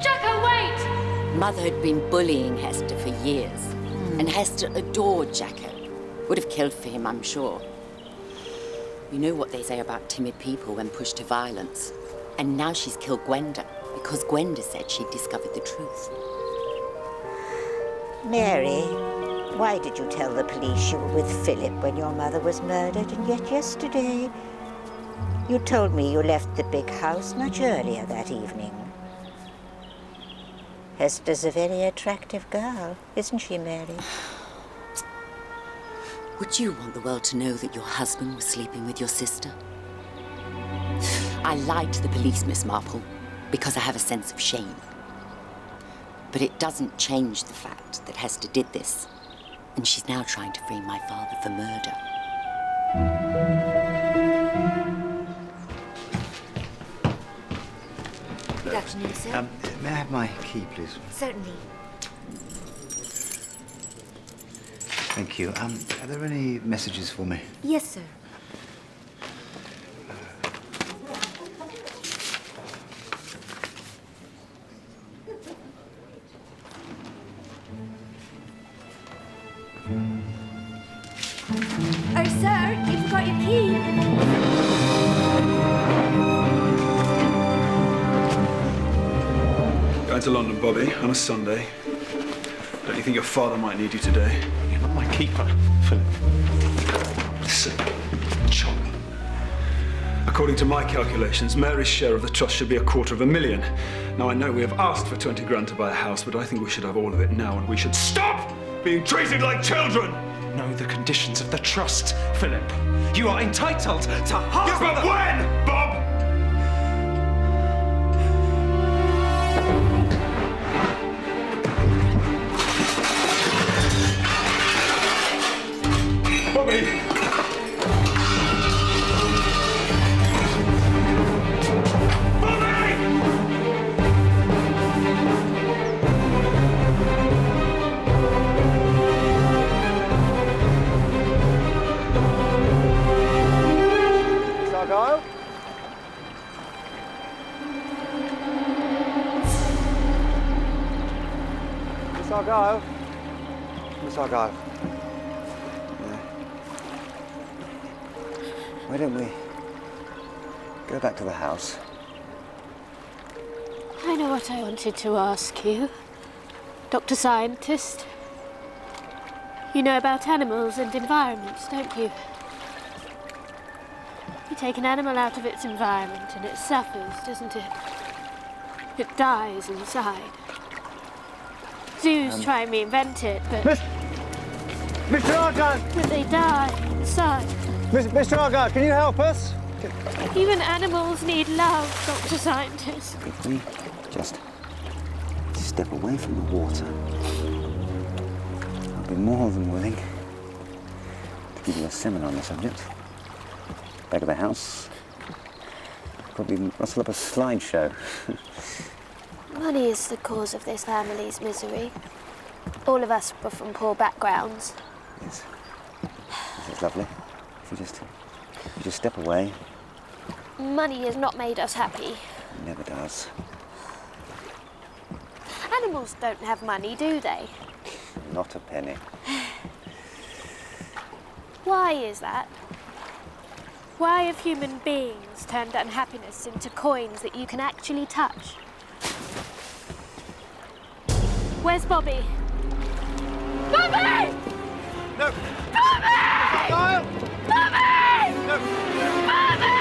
Jacko, wait! Mother had been bullying Hester for years, and Hester adored Jacko. Would have killed for him, I'm sure. You know what they say about timid people when pushed to violence. And now she's killed Gwenda because Gwenda said she'd discovered the truth. Mary, why did you tell the police you were with Philip when your mother was murdered? And yet yesterday, you told me you left the big house much earlier that evening. Hester's a very attractive girl, isn't she, Mary? Would you want the world to know that your husband was sleeping with your sister? I lied to the police, Miss Marple, because I have a sense of shame. But it doesn't change the fact that Hester did this, and she's now trying to frame my father for murder. Good afternoon, sir. May I have my key, please? Certainly. Thank you. Are there any messages for me? Yes, sir. Oh, sir, you forgot your key. Going to London, Bobby, on a Sunday. Don't you think your father might need you today? You're not my keeper, Philip. Listen, chop. According to my calculations, Mary's share of the trust should be $250,000. Now, I know we have asked for 20 grand to buy a house, but I think we should have all of it now, and we should stop being treated like children! Know the conditions of the trust, Philip. You are entitled to half. Yeah, but when, Bob? Bobby! Bobby! Argyle? Miss Argyle? Miss Argyle? Yeah. Why don't we go back to the house? I know what I wanted to ask you, Dr. Scientist. You know about animals and environments, don't you? You take an animal out of its environment and it suffers, doesn't it? It dies inside. Zoos try and reinvent it, but... Mr. Argyle! But they die inside. Mr. Argyle, can you help us? Even animals need love, Dr. Scientist. If we just step away from the water, I'll be more than willing to give you a seminar on the subject. Back at the house, probably rustle up a slideshow. Money is the cause of this family's misery. All of us were from poor backgrounds. Yes. This is lovely. If you just step away. Money has not made us happy. It never does. Animals don't have money, do they? Not a penny. Why is that? Why have human beings turned unhappiness into coins that you can actually touch? Where's Bobby? Bobby! No! Bobby! Kyle! Bobby! No! Bobby!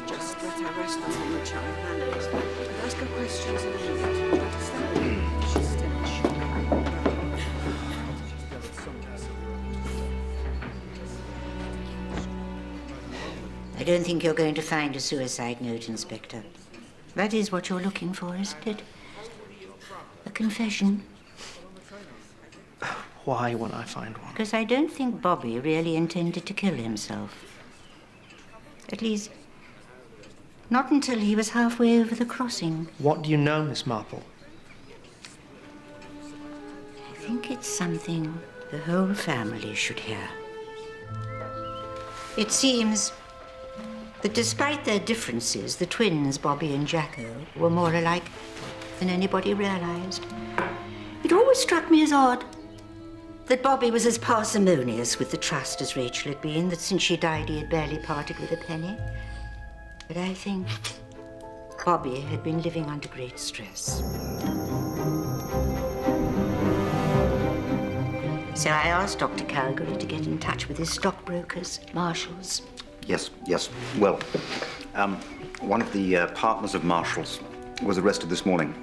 Just let her rest before the child manners. Ask her questions in a minute. She's still shocked. I don't think you're going to find a suicide note, Inspector. That is what you're looking for, isn't it? A confession. Why won't I find one? Because I don't think Bobby really intended to kill himself. At least, not until he was halfway over the crossing. What do you know, Miss Marple? I think it's something the whole family should hear. It seems that despite their differences, the twins, Bobby and Jacko, were more alike than anybody realized. It always struck me as odd that Bobby was as parsimonious with the trust as Rachel had been, that since she died he had barely parted with a penny. But I think Bobby had been living under great stress. So I asked Dr. Calgary to get in touch with his stockbrokers, marshals. Yes. Well, one of the partners of Marshall's was arrested this morning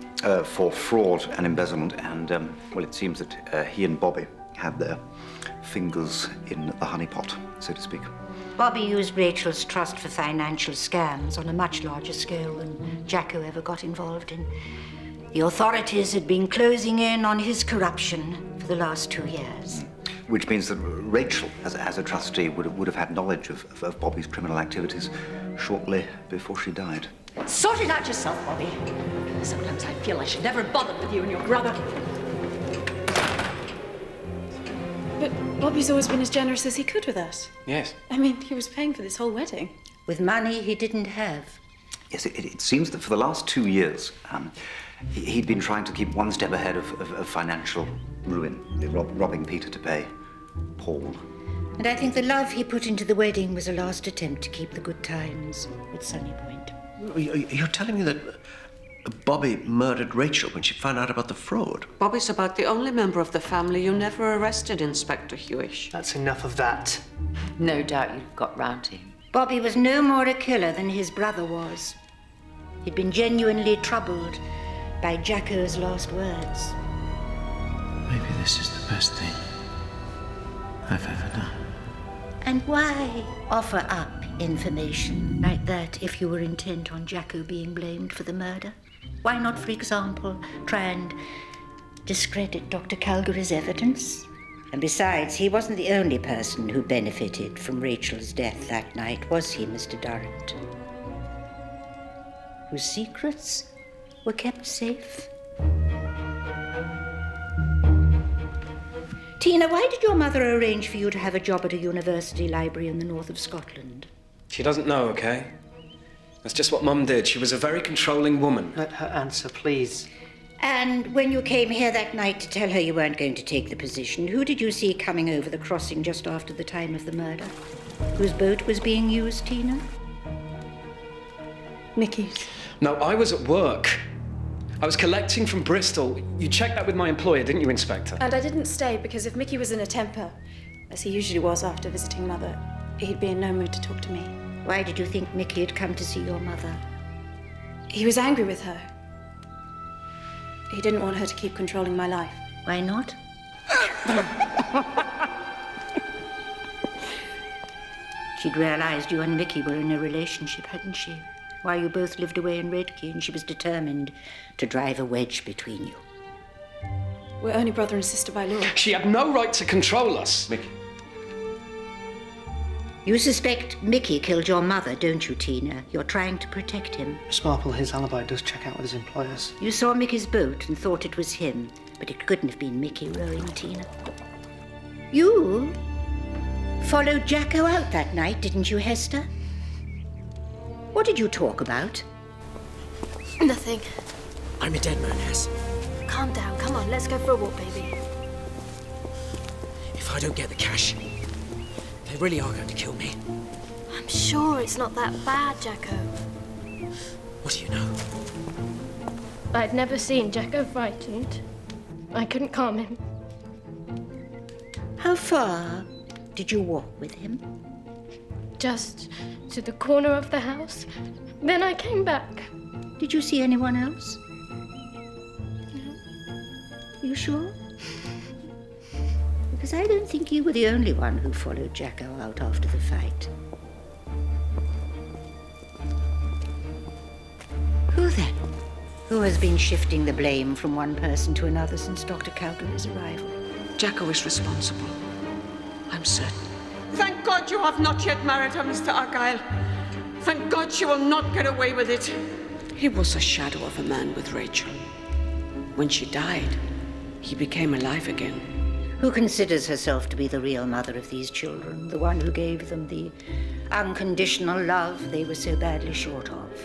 for fraud and embezzlement, and, well, it seems that he and Bobby had their fingers in the honeypot, so to speak. Bobby used Rachel's trust for financial scams on a much larger scale than Jacko ever got involved in. The authorities had been closing in on his corruption for the last 2 years. Which means that Rachel, as a trustee, would have had knowledge of Bobby's criminal activities shortly before she died. Sort it out yourself, Bobby. Sometimes I feel I should never have bothered with you and your brother. But Bobby's always been as generous as he could with us. Yes. I mean, he was paying for this whole wedding. With money he didn't have. Yes, it seems that for the last 2 years, he'd been trying to keep one step ahead of financial ruin, robbing Peter to pay Paul. And I think the love he put into the wedding was a last attempt to keep the good times with Sunny Point. You're telling me that Bobby murdered Rachel when she found out about the fraud? Bobby's about the only member of the family you never arrested, Inspector Hewish. That's enough of that. No doubt you've got round to him. Bobby was no more a killer than his brother was. He'd been genuinely troubled by Jacko's last words. Maybe this is the best thing I've ever done. And why offer up information like that if you were intent on Jacko being blamed for the murder? Why not, for example, try and discredit Dr. Calgary's evidence? And besides, he wasn't the only person who benefited from Rachel's death that night, was he, Mr. Durrant? whose secrets were kept safe. Tina, why did your mother arrange for you to have a job at a university library in the north of Scotland? She doesn't know, okay? That's just what Mum did. She was a very controlling woman. Let her answer, please. And when you came here that night to tell her you weren't going to take the position, who did you see coming over the crossing just after the time of the murder? Whose boat was being used, Tina? Mickey's. No, I was at work. I was collecting from Bristol. You checked that with my employer, didn't you, Inspector? And I didn't stay because if Mickey was in a temper, as he usually was after visiting Mother, he'd be in no mood to talk to me. Why did you think Mickey had come to see your mother? He was angry with her. He didn't want her to keep controlling my life. Why not? She'd realized you and Mickey were in a relationship, hadn't she? While you both lived away in Redkey, and she was determined to drive a wedge between you. We're only brother and sister by law. She had no right to control us. Mickey. You suspect Mickey killed your mother, don't you, Tina? You're trying to protect him. Miss Marple, his alibi does check out with his employers. You saw Mickey's boat and thought it was him, but it couldn't have been Mickey rowing, Tina. You followed Jacko out that night, didn't you, Hester? What did you talk about? Nothing. I'm a dead man, Hess. Calm down. Come on, let's go for a walk, baby. If I don't get the cash, they really are going to kill me. I'm sure it's not that bad, Jacko. What do you know? I'd never seen Jacko frightened. I couldn't calm him. How far did you walk with him? Just to the corner of the house. Then I came back. Did you see anyone else? No. You sure? Because I don't think you were the only one who followed Jacko out after the fight. Who then? Who has been shifting the blame from one person to another since Dr. Calgary's arrival? Jacko is responsible. I'm certain. Thank God you have not yet married her, Mr. Argyle. Thank God she will not get away with it. He was a shadow of a man with Rachel. When she died, he became alive again. Who considers herself to be the real mother of these children, the one who gave them the unconditional love they were so badly short of?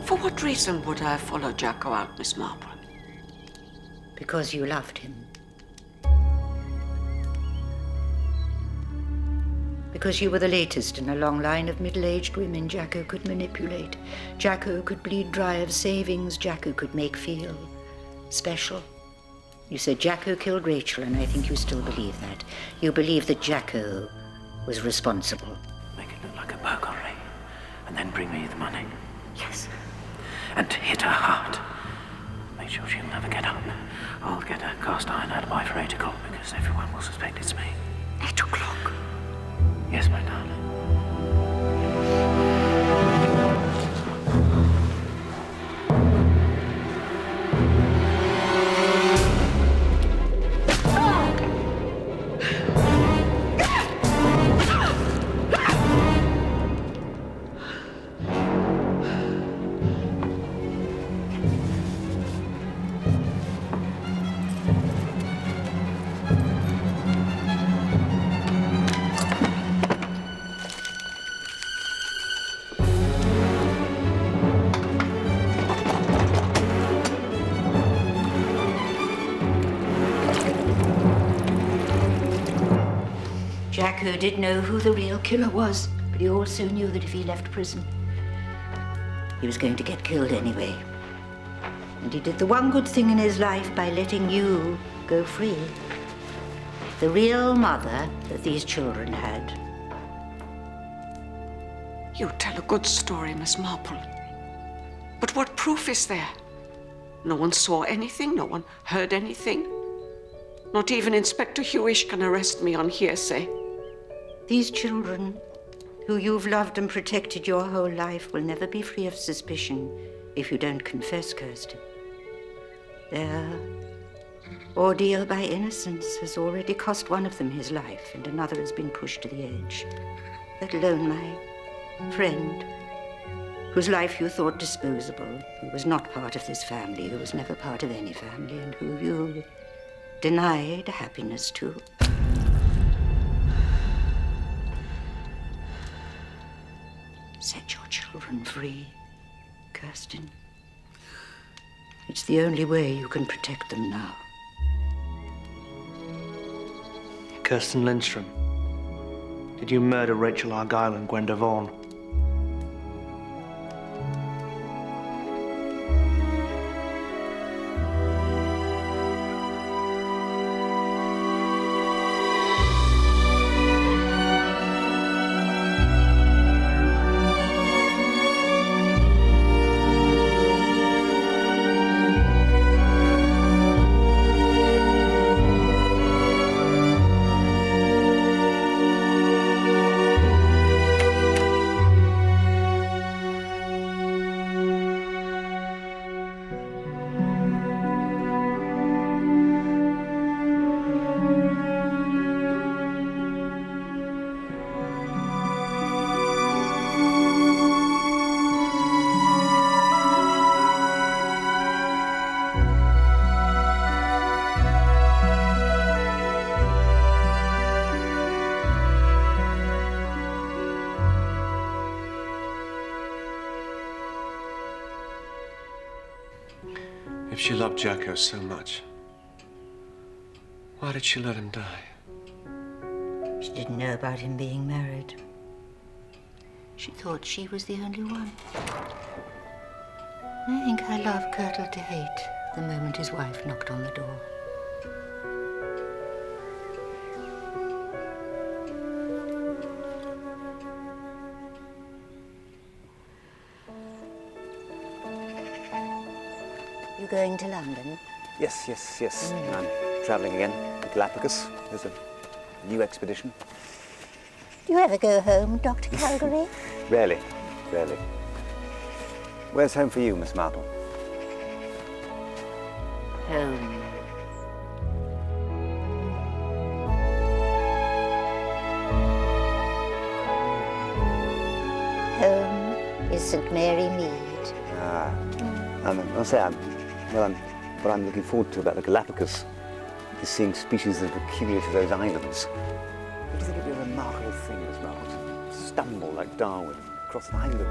For what reason would I have followed Jacko out, Miss Marple? Because you loved him. Because you were the latest in a long line of middle-aged women Jacko could manipulate. Jacko could bleed dry of savings. Jacko could make feel special. You said Jacko killed Rachel, and I think you still believe that. You believe that Jacko was responsible. Make it look like a burglary, and then bring me the money. Yes. And hit her hard. Make sure she'll never get up. I'll get a cast iron alibi for 8 o'clock, because everyone will suspect it's me. 8 o'clock? Yes, my darling. Jacko did know who the real killer was, but he also knew that if he left prison, he was going to get killed anyway. And he did the one good thing in his life by letting you go free. The real mother that these children had. You tell a good story, Miss Marple. But what proof is there? No one saw anything, no one heard anything. Not even Inspector Hewish can arrest me on hearsay. These children, who you've loved and protected your whole life, will never be free of suspicion if you don't confess, Kirsten. Their ordeal by Innocence has already cost one of them his life, and another has been pushed to the edge. Let alone my friend, whose life you thought disposable, who was not part of this family, who was never part of any family, and who you denied happiness to. Set your children free, Kirsten. It's the only way you can protect them now. Kirsten Lindstrom, did you murder Rachel Argyle and Gwenda Vaughan? If she loved Jacko so much, why did she let him die? She didn't know about him being married. She thought she was the only one. I think our love curdled to hate the moment his wife knocked on the door. You going to London? Yes. I'm travelling again to Galapagos. There's a new expedition. Do you ever go home, Dr. Calgary? Rarely. Where's home for you, Miss Marple? Home. Home is Saint Mary Mead. I'll say what I'm looking forward to about the Galapagos is seeing species that are peculiar to those islands. What do you think it'd be a remarkable thing, Miss Marple, to stumble like Darwin across an island that